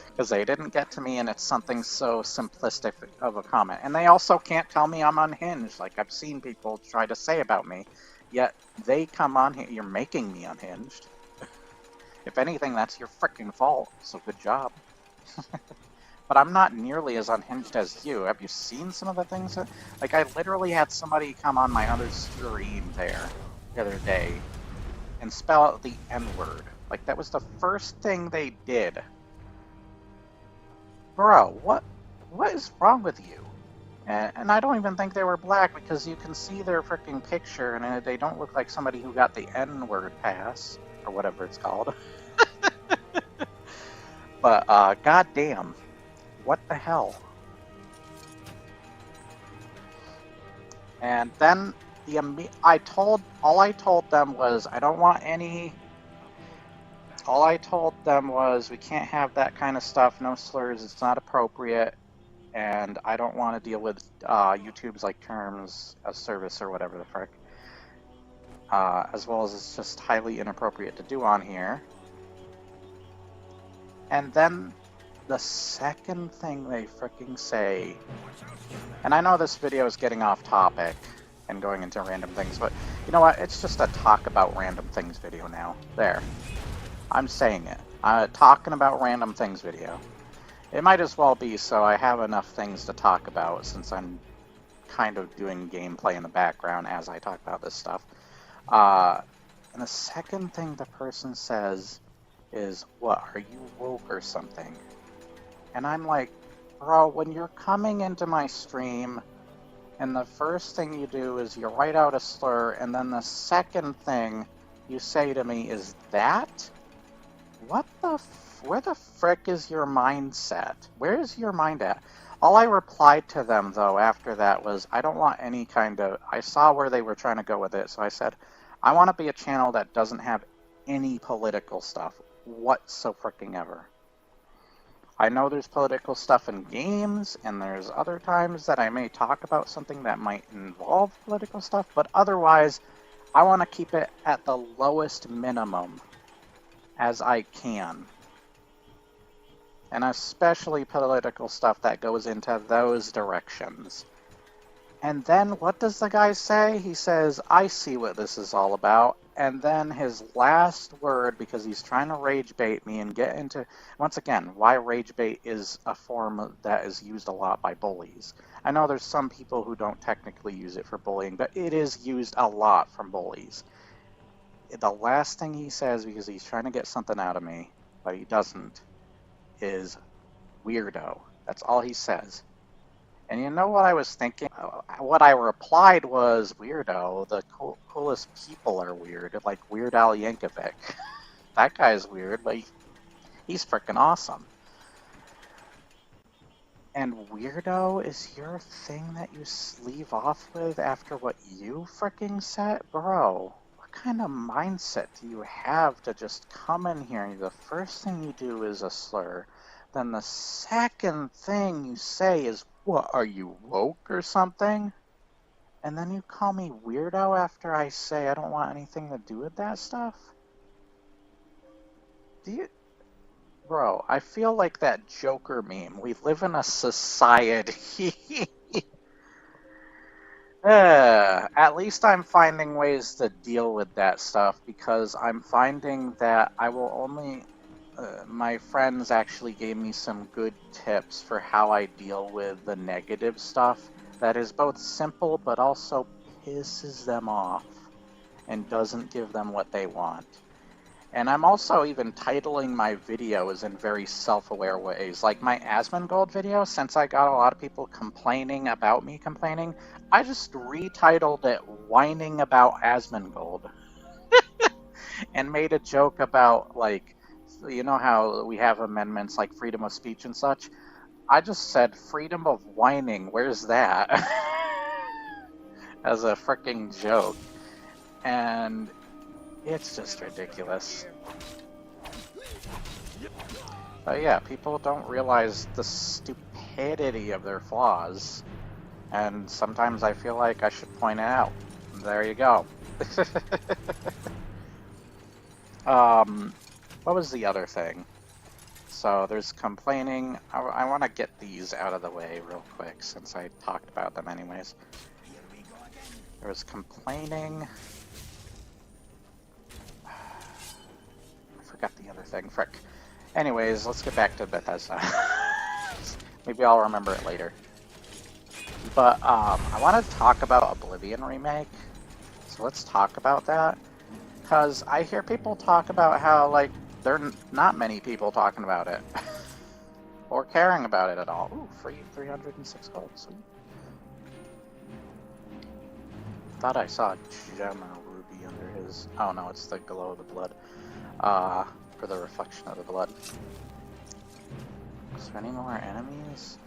S1: Because they didn't get to me and it's something so simplistic of a comment. And they also can't tell me I'm unhinged, like I've seen people try to say about me. Yet they come on here, you're making me unhinged. If anything, that's your freaking fault, so good job. But I'm not nearly as unhinged as you. Have you seen some of the things that... Like, I literally had somebody come on my other stream there the other day and spell out the N-word. Like, that was the first thing they did. Bro, what is wrong with you? And I don't even think they were black because you can see their freaking picture and they don't look like somebody who got the N-word pass, or whatever it's called. But, goddamn. What the hell? And then all I told them was I don't want any. All I told them was we can't have that kind of stuff, no slurs, it's not appropriate, and I don't want to deal with YouTube's like terms of service or whatever the frick. As well as it's just highly inappropriate to do on here. And then the second thing they fricking say, and I know this video is getting off topic and going into random things, but you know what? It's just a talk about random things video now. There. I'm saying it. Talking about random things video. It might as well be, so I have enough things to talk about since I'm kind of doing gameplay in the background as I talk about this stuff. And the second thing the person says is, what, are you woke or something? And I'm like, bro, when you're coming into my stream and the first thing you do is you write out a slur and then the second thing you say to me is that? Where the frick is your mindset? Where is your mind at? All I replied to them, though, after that was, I don't want any kind of... I saw where they were trying to go with it, so I said, I want to be a channel that doesn't have any political stuff whatsoever. I know there's political stuff in games, and there's other times that I may talk about something that might involve political stuff, but otherwise, I want to keep it at the lowest minimum as I can. And especially political stuff that goes into those directions. And then what does the guy say? He says, I see what this is all about. And then his last word, because he's trying to rage bait me and get into, once again, why rage bait is a form that is used a lot by bullies. I know there's some people who don't technically use it for bullying, but it is used a lot from bullies. The last thing he says, because he's trying to get something out of me, but he doesn't, is weirdo. That's all he says. And you know what I was thinking? What I replied was, weirdo, the coolest people are weird, like Weird Al Yankovic. That guy's weird, but he's freaking awesome. And weirdo is your thing that you leave off with after what you freaking said? Bro, what kind of mindset do you have to just come in here and the first thing you do is a slur? Then the second thing you say is, what, are you woke or something? And then you call me weirdo after I say I don't want anything to do with that stuff? Do you... Bro, I feel like that Joker meme. We live in a society. At least I'm finding ways to deal with that stuff because I'm finding that I will only... my friends actually gave me some good tips for how I deal with the negative stuff that is both simple but also pisses them off and doesn't give them what they want. And I'm also even titling my videos in very self-aware ways. Like my Asmongold video, since I got a lot of people complaining about me complaining, I just retitled it Whining About Asmongold and made a joke about, like, you know how we have amendments like freedom of speech and such? I just said freedom of whining, where's that? As a freaking joke. And it's just ridiculous. But yeah, people don't realize the stupidity of their flaws. And sometimes I feel like I should point it out. There you go. What was the other thing? So there's complaining. I want to get these out of the way real quick since I talked about them anyways. There was complaining. I forgot the other thing. Frick. Anyways, let's get back to Bethesda. Maybe I'll remember it later. But I want to talk about Oblivion Remake. So let's talk about that. Because I hear people talk about how, like, there are not many people talking about it. Or caring about it at all. Ooh, free 306 gold. Sweet. Thought I saw a gem or a ruby under his... Oh no, it's the glow of the blood. For the reflection of the blood. Is there any more enemies?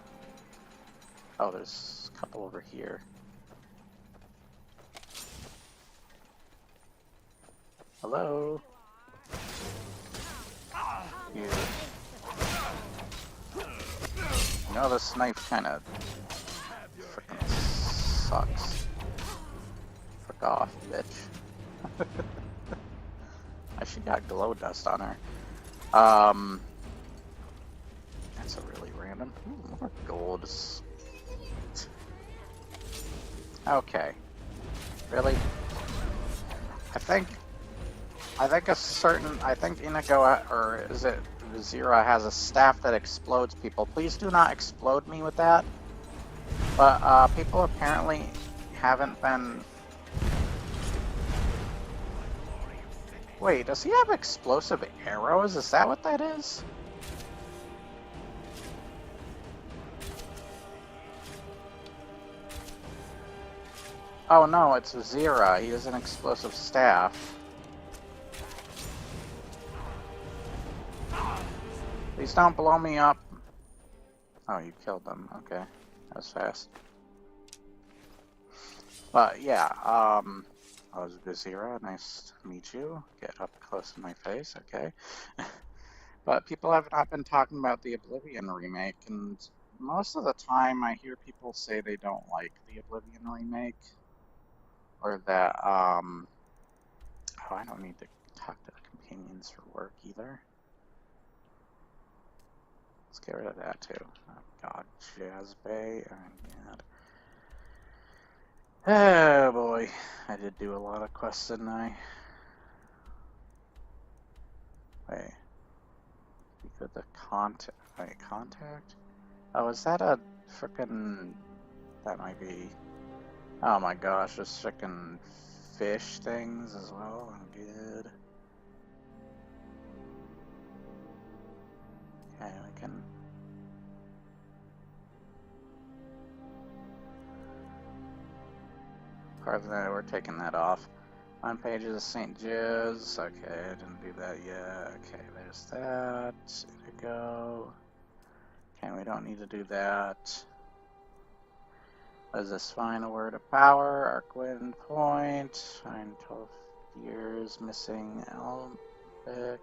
S1: Oh, there's a couple over here. Hello? You. You know, this knife kinda frickin' sucks. Frick off, bitch. She got glow dust on her. That's a really random. Ooh, more gold. Okay. Really? I think Inigo, or is it Zira, has a staff that explodes people. Please do not explode me with that. But people apparently haven't been... Wait, does he have explosive arrows? Is that what that is? Oh no, it's Zira. He has an explosive staff. Please don't blow me up. Oh, you killed them. Okay. That was fast. But yeah, oh, Zira, nice to meet you. Get up close to my face, okay. But people have not been talking about the Oblivion remake, and most of the time I hear people say they don't like the Oblivion remake. Or that, oh, I don't need to talk to the companions for work either. Let's get rid of that too. Oh god, Jazz Bay, oh god. Oh boy, I did do a lot of quests, didn't I? Wait, because the contact. Wait, contact? Oh, is that a frickin'. That might be. Oh my gosh, there's frickin' fish things as well. Oh, good. Okay, we can. Part of that, we're taking that off. On pages of St. Jude's. Okay, I didn't do that yet. Okay, there's that. There we go. Okay, we don't need to do that. What is this? Find a word of power. Arcwind Point. Find 12 years missing Elbic.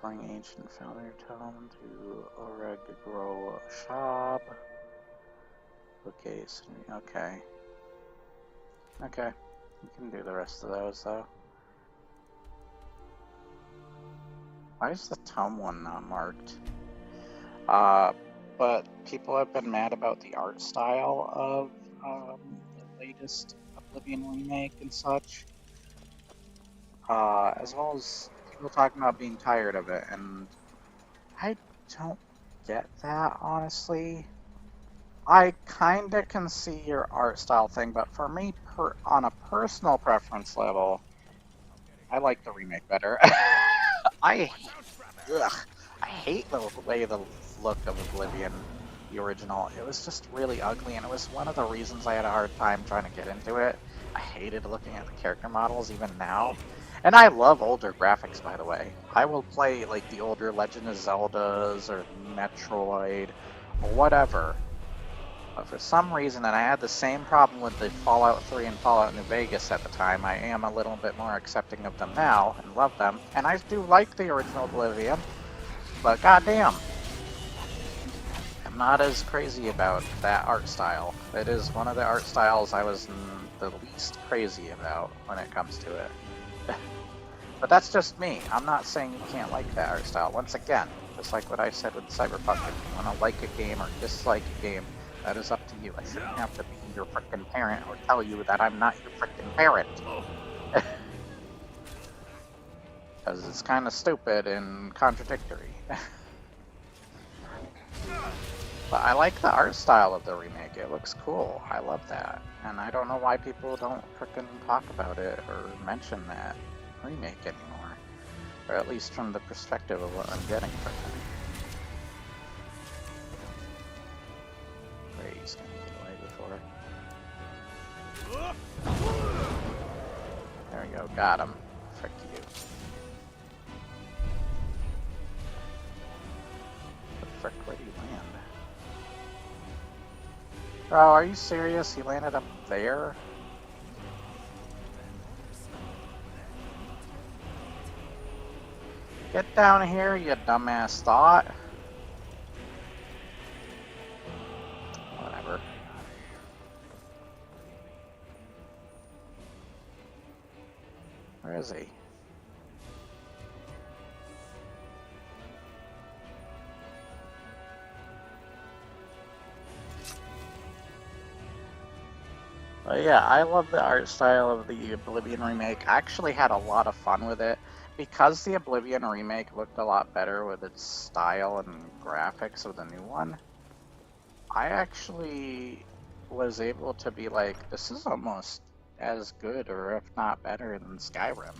S1: Bring ancient founder tome to Oregro shop. Okay, so, okay. Okay, you can do the rest of those though. Why is the tome one not marked? But people have been mad about the art style of the latest Oblivion remake and such, as well as people talking about being tired of it, and I don't get that, honestly. I kinda can see your art style thing, but for me, on a personal preference level, I like the remake better. I ugh, I hate the way the look of Oblivion, the original. It was just really ugly, and it was one of the reasons I had a hard time trying to get into it. I hated looking at the character models even now. And I love older graphics, by the way. I will play like the older Legend of Zeldas or Metroid or whatever. But for some reason, and I had the same problem with the Fallout 3 and Fallout New Vegas at the time, I am a little bit more accepting of them now and love them. And I do like the original Oblivion, but goddamn, I'm not as crazy about that art style. It is one of the art styles I was the least crazy about when it comes to it. But that's just me. I'm not saying you can't like that art style. Once again, just like what I said with Cyberpunk, if you want to like a game or dislike a game, that is up to you. I shouldn't have to be your frickin' parent or tell you that I'm not your frickin' parent. Because it's kind of stupid and contradictory. But I like the art style of the remake. It looks cool. I love that. And I don't know why people don't frickin' talk about it or mention that remake anymore. Or at least from the perspective of what I'm getting from it. Great, he's gonna get away before. There we go, got him. Frick you. The frick, where do you land? Bro, are you serious? He landed up there? Get down here, you dumbass thought. Whatever. Where is he? But yeah, I love the art style of the Oblivion remake. I actually had a lot of fun with it. Because the Oblivion remake looked a lot better with its style and graphics of the new one, I actually was able to be like, this is almost as good or if not better than Skyrim.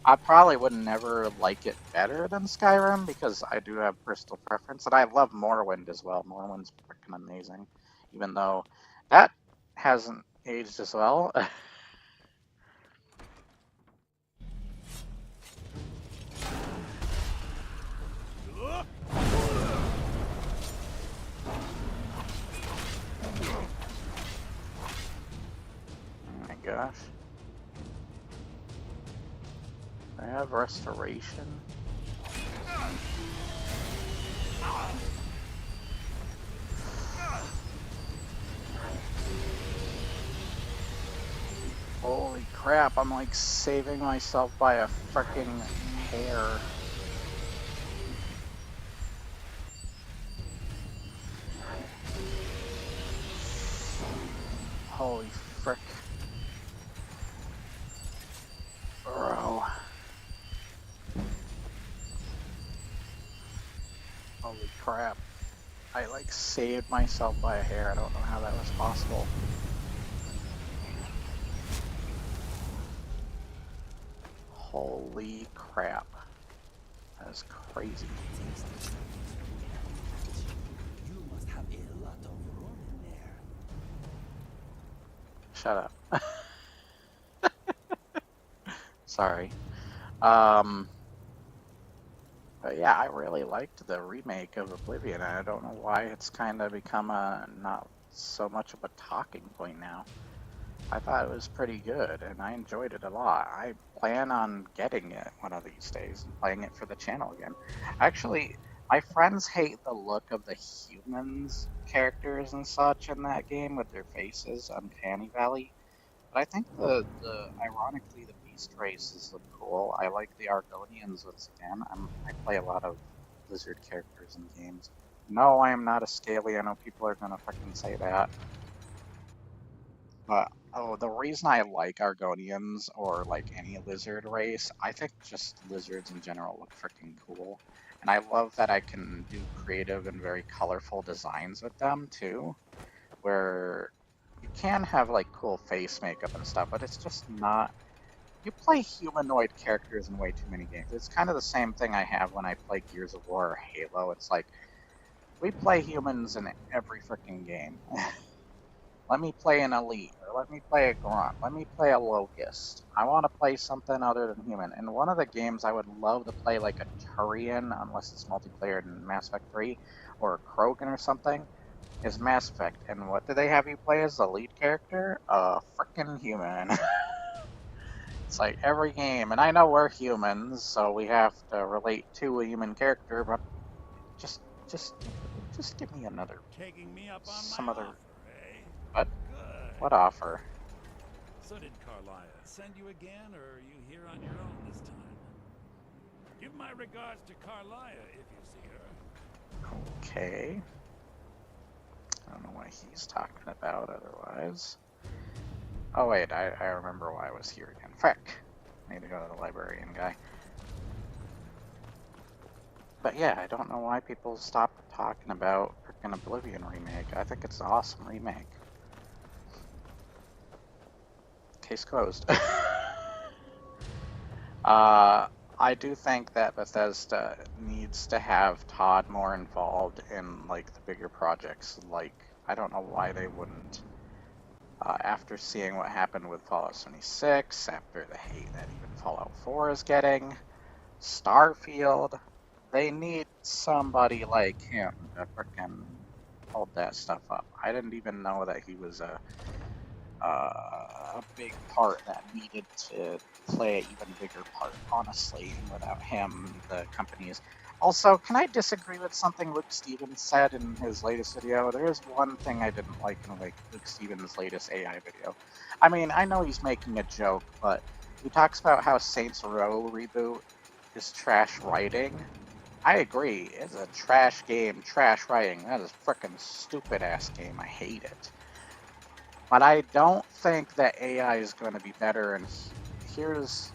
S1: I probably would never like it better than Skyrim because I do have personal preference, and I love Morrowind as well. Morrowind's freaking amazing, even though that hasn't aged as well. Oh my gosh. I have restoration. Holy crap, I'm like saving myself by a freaking hair. Holy frick. Bro. Holy crap. I like saved myself by a hair. I don't know how that was possible. Holy crap. That is crazy.
S2: You must have a lot of room in there.
S1: Shut up. Sorry. But yeah, I really liked the remake of Oblivion, and I don't know why it's kind of become a not so much of a talking point now. I thought it was pretty good, and I enjoyed it a lot. I plan on getting it one of these days and playing it for the channel again. Actually, my friends hate the look of the humans characters and such in that game with their faces, Uncanny Valley. But I think the ironically the beast races look cool. I like the Argonians once again. I play a lot of lizard characters in games. No, I am not a scaly. I know people are gonna fucking say that. But oh, the reason I like Argonians or like any lizard race, I think just lizards in general look freaking cool. And I love that I can do creative and very colorful designs with them too, where you can have like cool face makeup and stuff, but it's just not. You play humanoid characters in way too many games. It's kind of the same thing I have when I play Gears of War or Halo. It's like we play humans in every freaking game. Let me play an elite, or let me play a grunt, let me play a locust. I want to play something other than human. In one of the games, I would love to play like a Turian, unless it's multiplayer in Mass Effect 3, or a Krogan or something, is Mass Effect. And what do they have you play as the lead character? A frickin' human. It's like every game, and I know we're humans, so we have to relate to a human character, but just, just, just give me another,
S3: Taking me up on my
S1: some other,
S3: offer, eh?
S1: what?
S3: Good.
S1: What offer?
S3: So did Carlia send you again, or are you here on your own this time? Give my regards to Carlia if you see her.
S1: Okay. I don't know what he's talking about otherwise. Oh wait, I remember why I was here again. Frick. I need to go to the librarian guy. But yeah, I don't know why people stopped talking about frickin' Oblivion remake. I think it's an awesome remake. Case closed. I do think that Bethesda needs to have Todd more involved in like the bigger projects. Like, I don't know why they wouldn't. After seeing what happened with Fallout 76, after the hate that even Fallout 4 is getting, Starfield, they need somebody like him to frickin' hold that stuff up. I didn't even know that he was a big part that needed to play an even bigger part, honestly. And without him, the company is. Also, can I disagree with something Luke Stevens said in his latest video? There is one thing I didn't like in Luke Stevens' latest AI video. I mean, I know he's making a joke, but he talks about how Saints Row reboot is trash writing. I agree. It's a trash game, trash writing. That is a frickin' stupid ass game. I hate it. But I don't think that AI is going to be better, and here's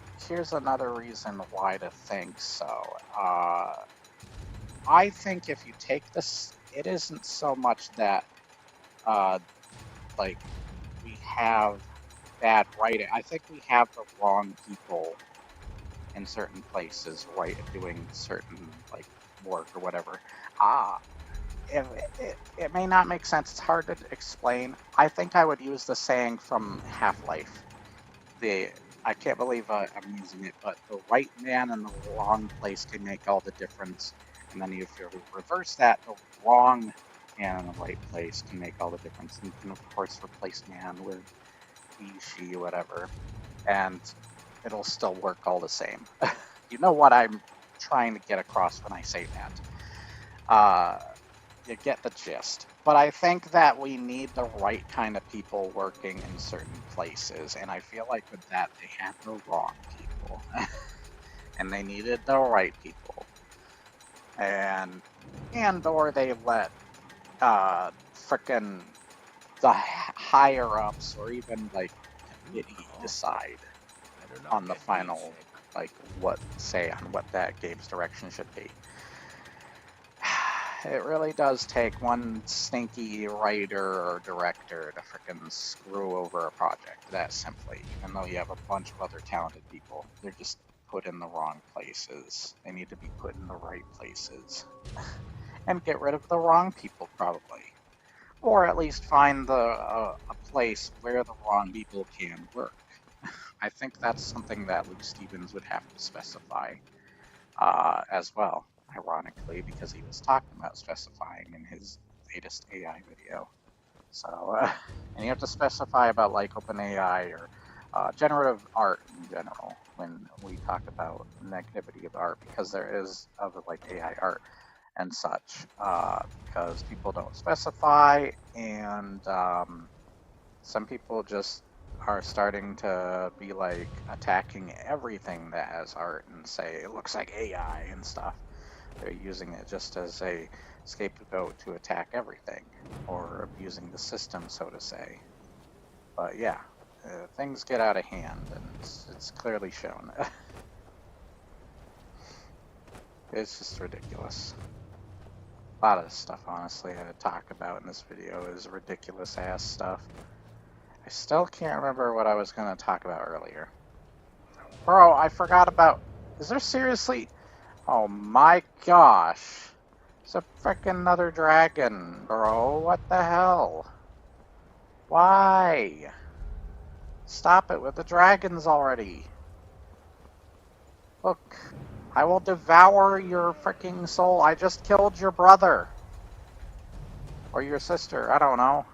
S1: another reason why to think so. I think if you take this, it isn't so much that like we have bad writing. I think we have the wrong people in certain places, right, doing certain like work or whatever. It may not make sense. It's hard to explain. I think I would use the saying from Half-Life. I can't believe I'm using it, but the right man in the wrong place can make all the difference. And then if you reverse that, the wrong man in the right place can make all the difference. And you can, of course, replace man with he, she, whatever. And it'll still work all the same. You know what I'm trying to get across when I say that. You get the gist. But I think that we need the right kind of people working in certain places, and I feel like with that they had the wrong people. And they needed the right people. And or they let frickin' the higher ups or even like committee decide
S2: Better
S1: on
S2: not
S1: the
S2: get
S1: final,
S2: beachhead.
S1: like on what that game's direction should be. It really does take one stinky writer or director to frickin' screw over a project that simply, even though you have a bunch of other talented people. They're just put in the wrong places. They need to be put in the right places. And get rid of the wrong people, probably. Or at least find a place where the wrong people can work. I think that's something that Luke Stevens would have to specify as well, ironically, because he was talking about specifying in his latest AI video. So, and you have to specify about like OpenAI or generative art in general when we talk about negativity of art, because there is of like AI art and such, because people don't specify, and some people just are starting to be like attacking everything that has art and say it looks like AI and stuff. They're using it just as a scapegoat to attack everything or abusing the system, so to say. But yeah, things get out of hand and it's clearly shown. It's just ridiculous. A lot of stuff, honestly, I talk about in this video is ridiculous ass stuff. I still can't remember what I was going to talk about earlier. Bro, I forgot about... Is there seriously... Oh my gosh. It's a frickin' another dragon, bro. What the hell? Why? Stop it with the dragons already. Look, I will devour your fricking soul. I just killed your brother. Or your sister, I don't know.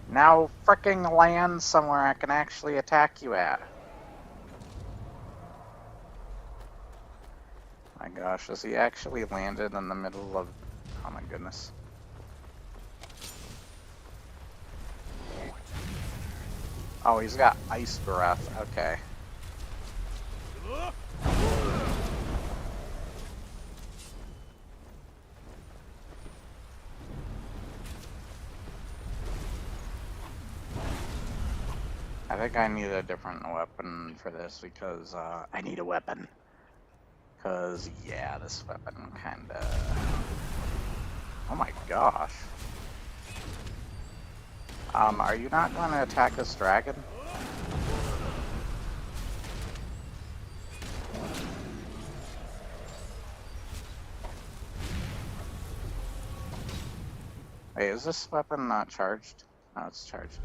S1: Now fricking land somewhere I can actually attack you at. My gosh, has he actually landed in the middle of... Oh my goodness. Oh, he's got ice breath. Okay. I think I need a different weapon for this because I need a weapon. Because, yeah, this weapon kinda... Oh my gosh. Are you not going to attack this dragon? Wait, is this weapon not charged? No, it's charged.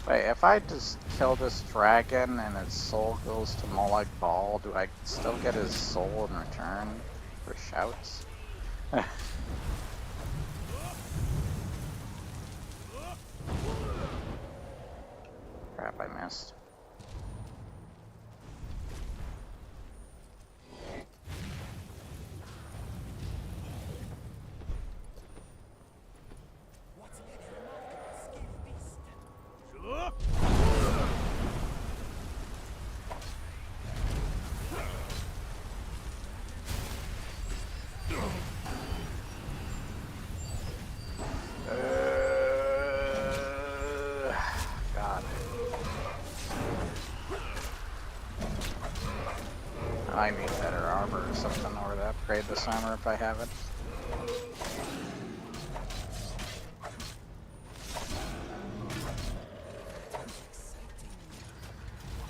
S1: Wait, if I just kill this dragon and its soul goes to Molag Bal, do I still get his soul in return for shouts? Crap, I missed.
S2: What's that remarkable scale beast?
S1: God. I need better armor or something, or to upgrade this armor if I haven't.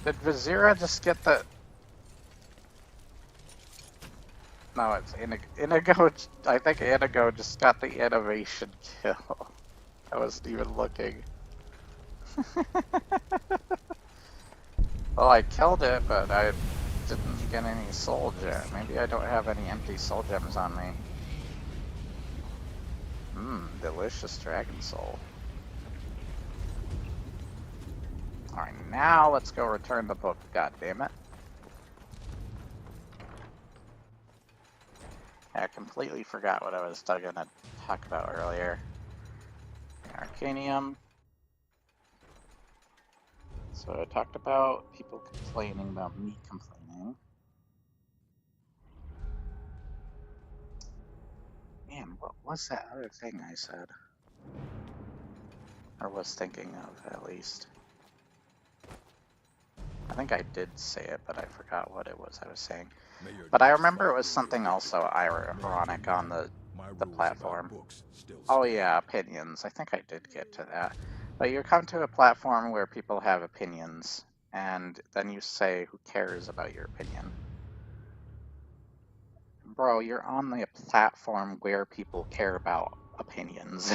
S1: Did Vizira just get the... No, it's Inigo. I think Inigo just got the innovation kill. I wasn't even looking. Well, I killed it, but I didn't get any soul gem. Maybe I don't have any empty soul gems on me. Delicious dragon soul. Alright, now let's go return the book, god damn it. I completely forgot what I was gonna talk about earlier. Arcanium. So I talked about people complaining about me complaining. What was that other thing I said? Or was thinking of, at least. I think I did say it, but I forgot what it was I was saying. But I remember it was something also ironic on the platform. Oh yeah, opinions. I think I did get to that. But you come to a platform where people have opinions, and then you say, who cares about your opinion? Bro, you're on the platform where people care about opinions.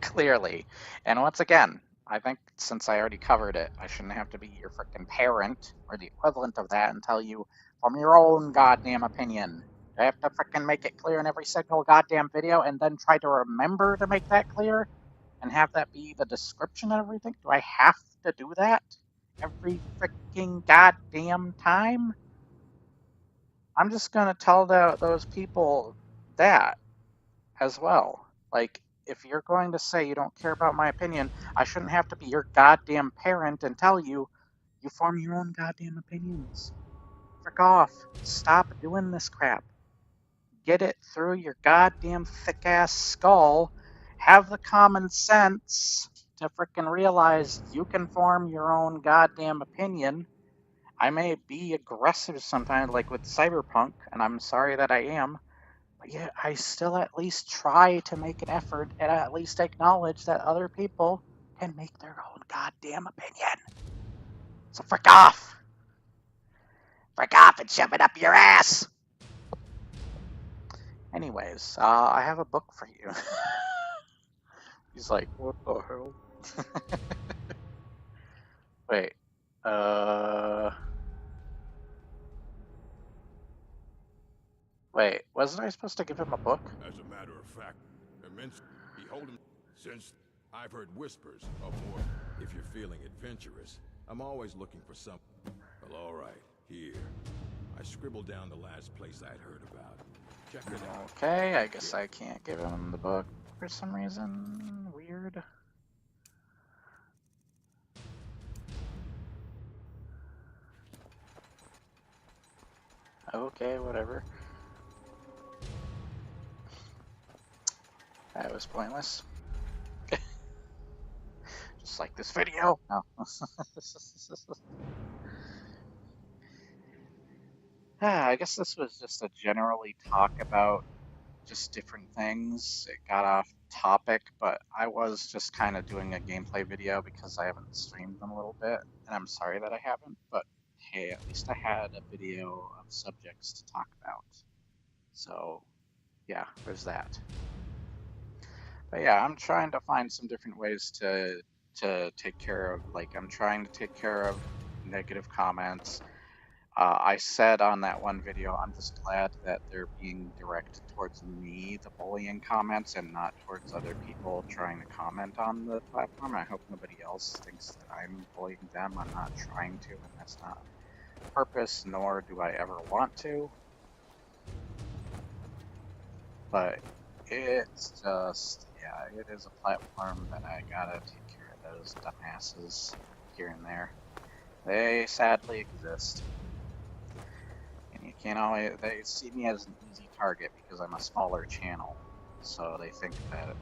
S1: Clearly. And once again, I think since I already covered it, I shouldn't have to be your freaking parent or the equivalent of that and tell you from your own goddamn opinion. I have to freaking make it clear in every single goddamn video and then try to remember to make that clear and have that be the description of everything? Do I have to do that every freaking goddamn time? I'm just gonna tell those people that as well. Like, if you're going to say you don't care about my opinion, I shouldn't have to be your goddamn parent and tell you you form your own goddamn opinions. Frick off. Stop doing this crap. Get it through your goddamn thick ass skull. Have the common sense to frickin' realize you can form your own goddamn opinion. I may be aggressive sometimes, like with Cyberpunk, and I'm sorry that I am, but yeah, I still at least try to make an effort and at least acknowledge that other people can make their own goddamn opinion. So frick off! Frick off and shove it up your ass! Anyways, I have a book for you. He's like, what the hell? Wait, wait, wasn't I supposed to give him a book?
S4: As a matter of fact, immense behold him. Since I've heard whispers of more, if you're feeling adventurous, I'm always looking for something. Well, all right, here. I scribbled down the last place I'd heard about. Check it out.
S1: Okay, I guess I can't give him the book for some reason. Weird. Okay, whatever. That was pointless. Just like this video. No. I guess this was just a generally talk about just different things. It got off topic, but I was just kind of doing a gameplay video because I haven't streamed in a little bit, and I'm sorry that I haven't, but hey, at least I had a video of subjects to talk about. So, yeah, there's that. But yeah, I'm trying to find some different ways to take care of, like, I'm trying to take care of negative comments. I said on that one video, I'm just glad that they're being directed towards me, the bullying comments, and not towards other people trying to comment on the platform. I hope nobody else thinks that I'm bullying them. I'm not trying to, and that's not the purpose, nor do I ever want to. But it's just, yeah, it is a platform that I gotta take care of those dumbasses here and there. They sadly exist. And you can't always, they see me as an easy target because I'm a smaller channel. So they think that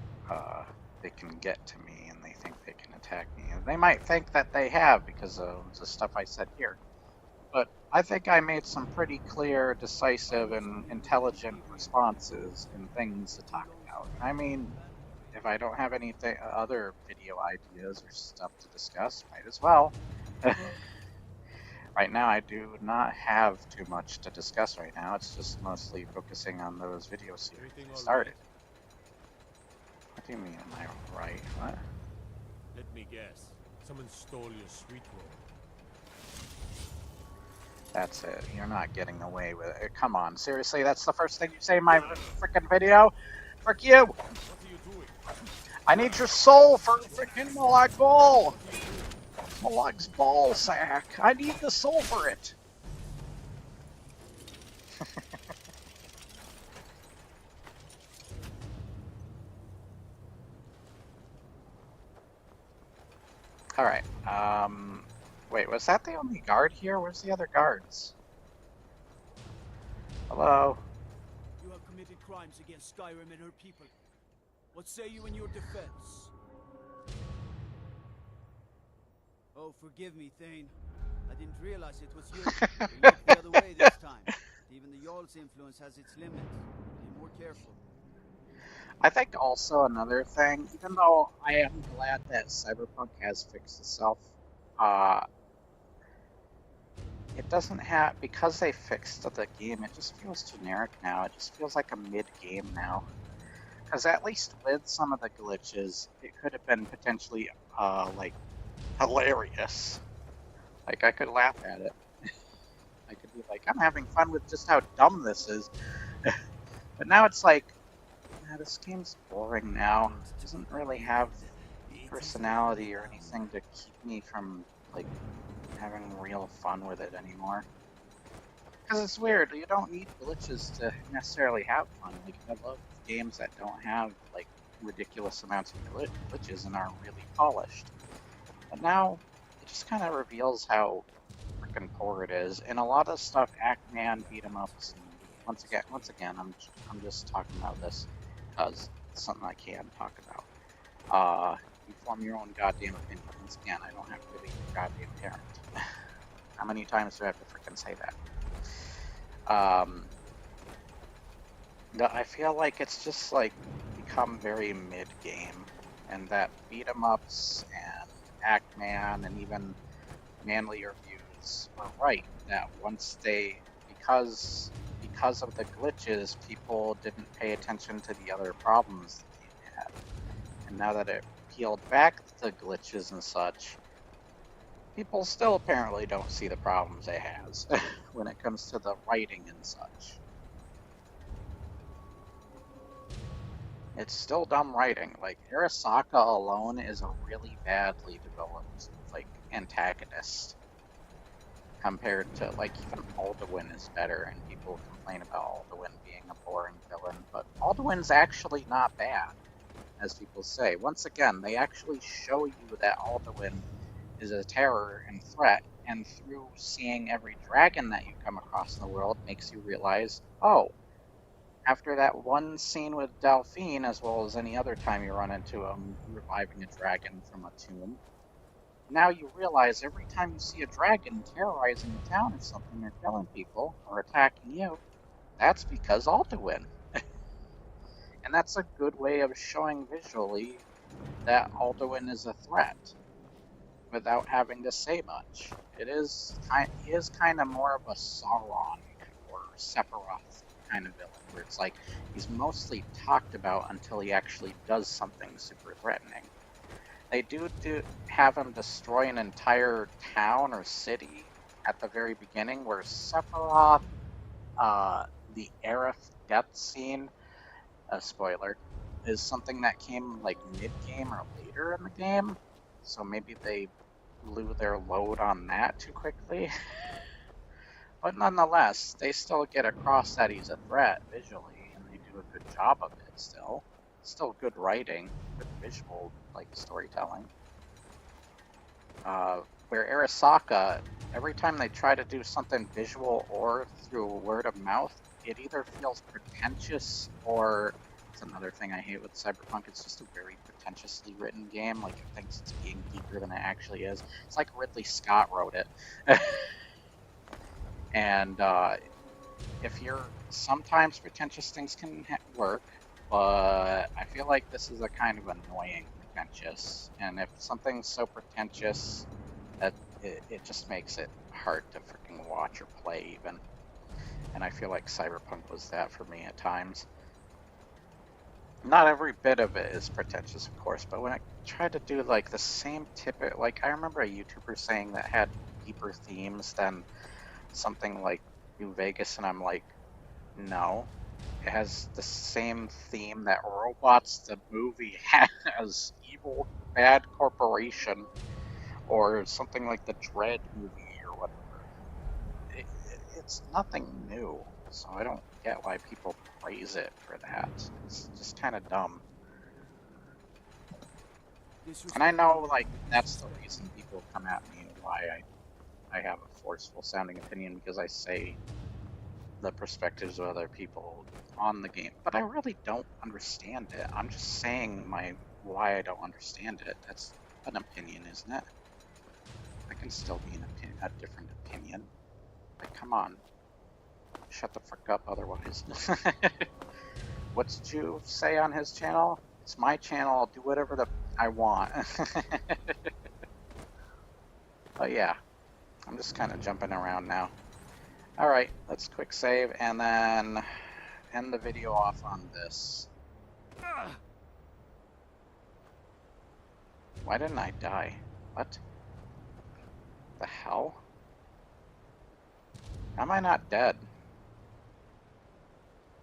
S1: they can get to me and they think they can attack me. And they might think that they have because of the stuff I said here. But I think I made some pretty clear, decisive, and intelligent responses and things to talk about. I mean, if I don't have anything, other video ideas or stuff to discuss, might as well. Right now, I do not have too much to discuss right now. It's just mostly focusing on those video series I started. What do you mean, am I right? What?
S5: Let me guess. Someone stole your sweet roll.
S1: That's it. You're not getting away with it. Come on, seriously? That's the first thing you say in my freaking video? Frick you!
S5: What are you doing?
S1: I need your soul for freaking Molag Ball! Molag's ball sack. I need the soul for it. Alright, wait, was that the only guard here? Where's the other guards? Hello?
S2: You have committed crimes against Skyrim and her people. What say you in your defense? Oh, forgive me, Thane. I didn't realize it was you. We looked the other way this time. Even the Jarl's influence has its limits. Be more careful.
S1: I think also another thing, even though I am glad that Cyberpunk has fixed itself, uh, it doesn't have, because they fixed the game, it just feels generic now. It just feels like a mid-game now. Because at least with some of the glitches, it could have been potentially, like, hilarious. Like, I could laugh at it. I could be like, I'm having fun with just how dumb this is. But now it's like, yeah, this game's boring now. It doesn't really have personality or anything to keep me from, like, having real fun with it anymore. Because it's weird, you don't need glitches to necessarily have fun. Like, I love games that don't have, like, ridiculous amounts of glitches and are really polished. But now, it just kind of reveals how freaking poor it is. And a lot of stuff, Act-Man, beat-em-ups, and once again, I'm just talking about this because it's something I can talk about. You form your own goddamn opinion. Once again, I don't have to be your goddamn parent. How many times do I have to freaking say that? I feel like it's just like become very mid-game, and that beat 'em ups and Act-Man and even Manly reviews were right. That once because of the glitches, people didn't pay attention to the other problems the game had, and now that it peeled back the glitches and such, people still apparently don't see the problems it has when it comes to the writing and such. It's still dumb writing. Like, Arasaka alone is a really badly developed, like, antagonist. Compared to, like, even Alduin is better, and people complain about Alduin being a boring villain, but Alduin's actually not bad, as people say. Once again, they actually show you that Alduin is a terror and threat, and through seeing every dragon that you come across in the world makes you realize, oh, after that one scene with Delphine, as well as any other time you run into him reviving a dragon from a tomb, now you realize every time you see a dragon terrorizing a town or something, or killing people, or attacking you, that's because Alduin. And that's a good way of showing visually that Alduin is a threat, without having to say much. He is kind of more of a Sauron or Sephiroth kind of villain, where it's like he's mostly talked about until he actually does something super threatening. They do have him destroy an entire town or city at the very beginning, where Sephiroth, the Aerith death scene, a spoiler, is something that came like mid-game or later in the game, so maybe they blew their load on that too quickly. But nonetheless, they still get across that he's a threat visually, and they do a good job of it still. Still good writing, good visual, like, storytelling. Where Arasaka, every time they try to do something visual or through word of mouth, it either feels pretentious or, it's another thing I hate with Cyberpunk, it's just a very pretentiously written game, like it thinks it's being deeper than it actually is. It's like Ridley Scott wrote it. And sometimes pretentious things can work, but I feel like this is a kind of annoying pretentious, and if something's so pretentious, that it just makes it hard to freaking watch or play even. And I feel like Cyberpunk was that for me at times. Not every bit of it is pretentious, of course, but when I tried to do like the same like I remember a YouTuber saying that had deeper themes than something like New Vegas, and I'm like, no. It has the same theme that Robots the movie has, evil, bad corporation, or something like the Dread movie or whatever. It's nothing new, so I don't get why people praise it for that. It's just kind of dumb. And I know, like, that's the reason people come at me, why I have a forceful sounding opinion, because I say the perspectives of other people on the game, but I really don't understand it. I'm just saying why I don't understand it. That's an opinion, isn't it? I can still be a different opinion. Like, come on, shut the fuck up otherwise. What did you say on his channel? It's my channel, I'll do whatever I want. But yeah, I'm just kind of jumping around now. Alright, let's quick save and then end the video off on this. Why didn't I die? What the hell? How am I not dead?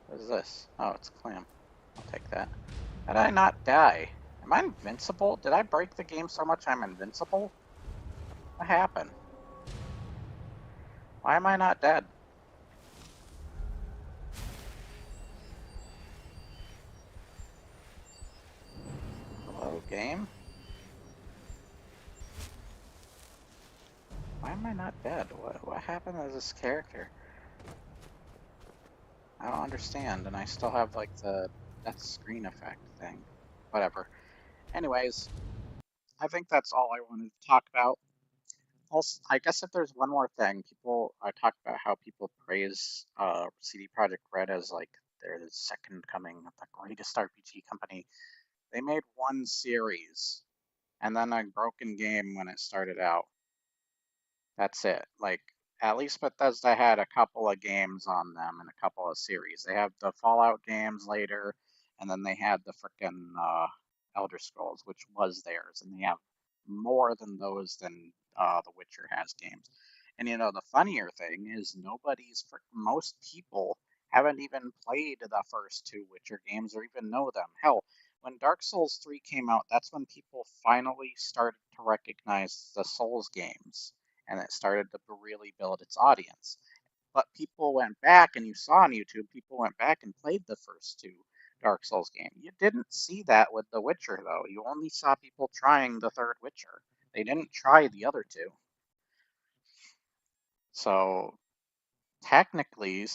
S1: What is this? Oh, it's a clam. I'll take that. How did I not die? Am I invincible? Did I break the game so much I'm invincible? What happened? Why am I not dead? Hello, game? Why am I not dead? What happened to this character? I don't understand, and I still have like the death screen effect thing. Whatever. Anyways, I think that's all I wanted to talk about. Also, I guess if there's one more thing, I talk about how people praise CD Projekt Red as like they're the second coming of the greatest RPG company. They made one series and then a broken game when it started out. That's it. Like, at least Bethesda had a couple of games on them and a couple of series. They have the Fallout games later, and then they had the frickin' Elder Scrolls, which was theirs, and they have more than those than The Witcher has games. And you know, the funnier thing is most people haven't even played the first two Witcher games or even know them. Hell, when Dark Souls 3 came out, that's when people finally started to recognize the Souls games and it started to really build its audience. But people went back, and you saw on YouTube, people went back and played the first two Dark Souls games. You didn't see that with The Witcher, though. You only saw people trying the third Witcher. They didn't try the other two. So technically,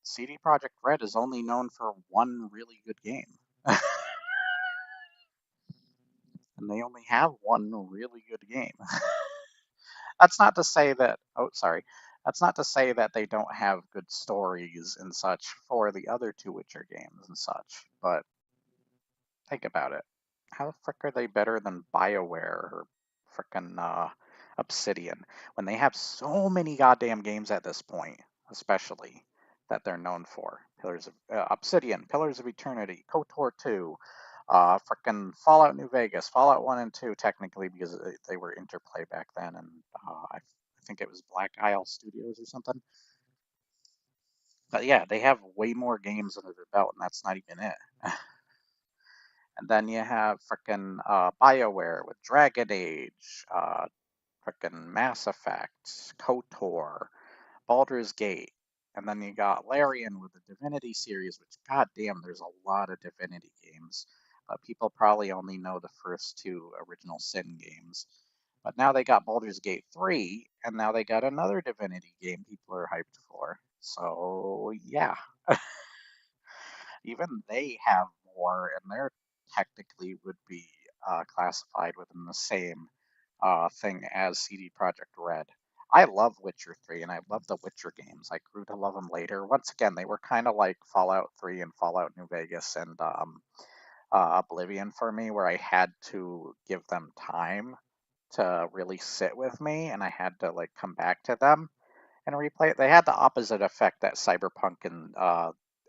S1: CD Projekt Red is only known for one really good game. And they only have one really good game. That's not to say that, oh, sorry. That's not to say that they don't have good stories and such for the other two Witcher games and such, but think about it. How the frick are they better than BioWare or frickin' Obsidian when they have so many goddamn games at this point, especially that they're known for? Pillars of Obsidian, Pillars of Eternity, KOTOR 2, frickin' Fallout New Vegas, Fallout 1 and 2, technically because they were Interplay back then, and I think it was Black Isle Studios or something. But yeah, they have way more games under their belt, and that's not even it. And then you have frickin' BioWare with Dragon Age, frickin' Mass Effect, KOTOR, Baldur's Gate, and then you got Larian with the Divinity series, which goddamn, there's a lot of Divinity games. But people probably only know the first two original Sin games. But now they got Baldur's Gate 3, and now they got another Divinity game people are hyped for. So yeah, even they have more, and they're technically would be classified within the same thing as CD Projekt Red. I love Witcher 3 and I love the Witcher games. I grew to love them later. Once again, they were kind of like Fallout 3 and Fallout New Vegas and Oblivion for me, where I had to give them time to really sit with me and I had to like come back to them and replay it. They had the opposite effect that Cyberpunk and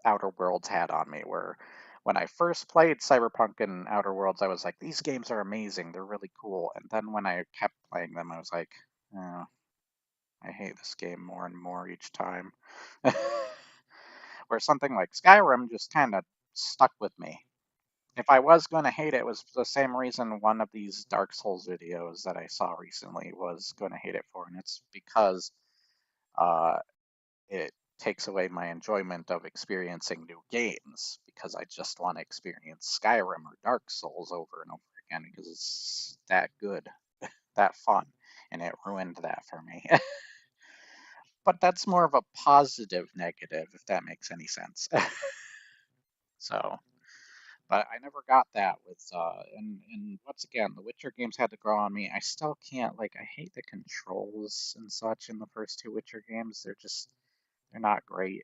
S1: Outer Worlds had on me, where when I first played Cyberpunk and Outer Worlds, I was like, these games are amazing, they're really cool. And then when I kept playing them, I was like, oh, I hate this game more and more each time. Where something like Skyrim just kind of stuck with me. If I was going to hate it, it was the same reason one of these Dark Souls videos that I saw recently was going to hate it for, and it's because uh, it takes away my enjoyment of experiencing new games because I just want to experience Skyrim or Dark Souls over and over again because it's that good, that fun, and it ruined that for me. but that's more of a positive negative, if that makes any sense. So, but I never got that with and once again, the Witcher games had to grow on me. I still can't like I hate the controls and such in the first two Witcher games. They're not great.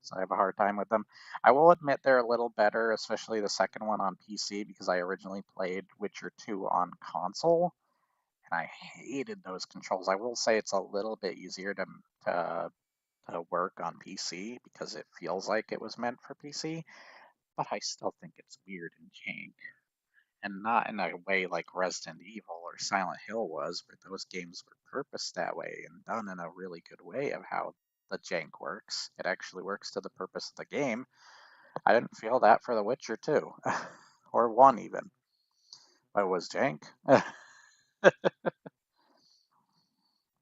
S1: So I have a hard time with them. I will admit they're a little better, especially the second one on PC because I originally played Witcher 2 on console and I hated those controls. I will say it's a little bit easier to to work on PC because it feels like it was meant for PC, but I still think it's weird and jank. And not in a way like Resident Evil or Silent Hill was, where those games were purposed that way and done in a really good way of how the jank works. It actually works to the purpose of the game. I didn't feel that for The Witcher 2, or 1 even. It was jank.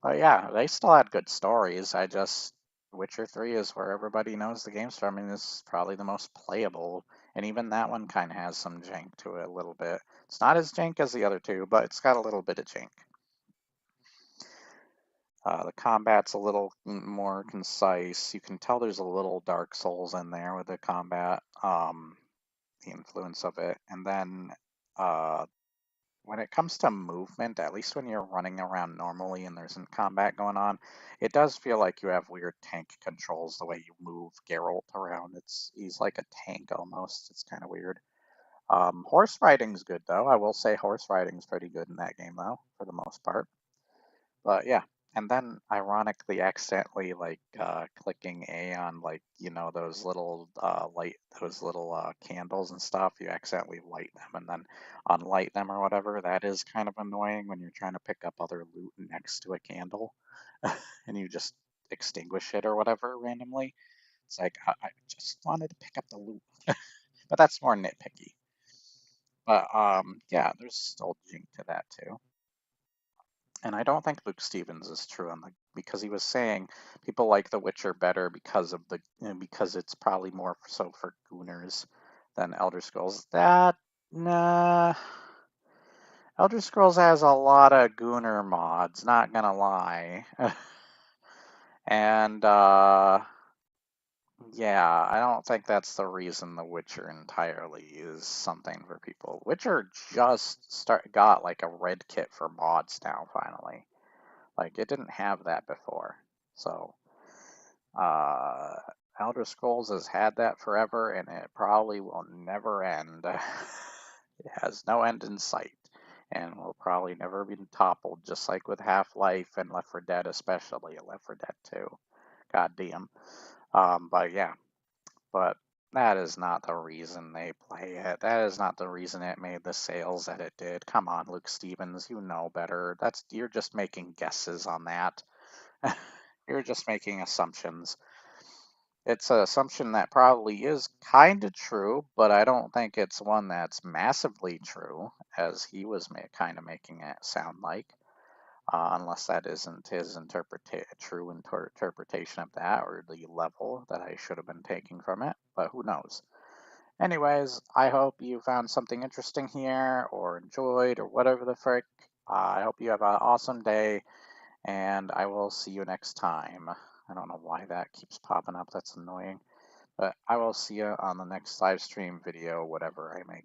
S1: But yeah, they still had good stories. Witcher 3 is where everybody knows the game's from, and is probably the most playable. And even that one kind of has some jank to it a little bit. It's not as jank as the other two, but it's got a little bit of jank. The combat's a little more concise. You can tell there's a little Dark Souls in there with the combat, the influence of it. And then uh, when it comes to movement, at least when you're running around normally and there isn't combat going on, it does feel like you have weird tank controls the way you move Geralt around. He's like a tank almost. It's kind of weird. Horse riding's good though. I will say horse riding's pretty good in that game though, for the most part. But yeah, and then ironically, accidentally clicking A on those little candles and stuff. You accidentally light them and then unlight them or whatever. That is kind of annoying when you're trying to pick up other loot next to a candle, and you just extinguish it or whatever randomly. It's like I just wanted to pick up the loot, but that's more nitpicky. But yeah, there's still jink to that too. And I don't think Luke Stevens is true on because he was saying people like The Witcher better because it's probably more so for gooners than Elder Scrolls. Nah, Elder Scrolls has a lot of gooner mods, not gonna lie. And yeah, I don't think that's the reason The Witcher entirely is something for people. Witcher just got like a red kit for mods now finally. Like it didn't have that before. So uh Elder Scrolls has had that forever and it probably will never end. It has no end in sight and will probably never be toppled, just like with Half-Life and Left 4 Dead, especially Left 4 Dead 2. God damn. But yeah, but that is not the reason they play it. That is not the reason it made the sales that it did. Come on, Luke Stevens, you know better. You're just making guesses on that. You're just making assumptions. It's an assumption that probably is kind of true, but I don't think it's one that's massively true, as he was kind of making it sound like, unless that isn't his true interpretation of that or the level that I should have been taking from it, but who knows. Anyways, I hope you found something interesting here or enjoyed or whatever the frick. I hope you have an awesome day and I will see you next time. I don't know why that keeps popping up. That's annoying. But I will see you on the next live stream video, whatever I make.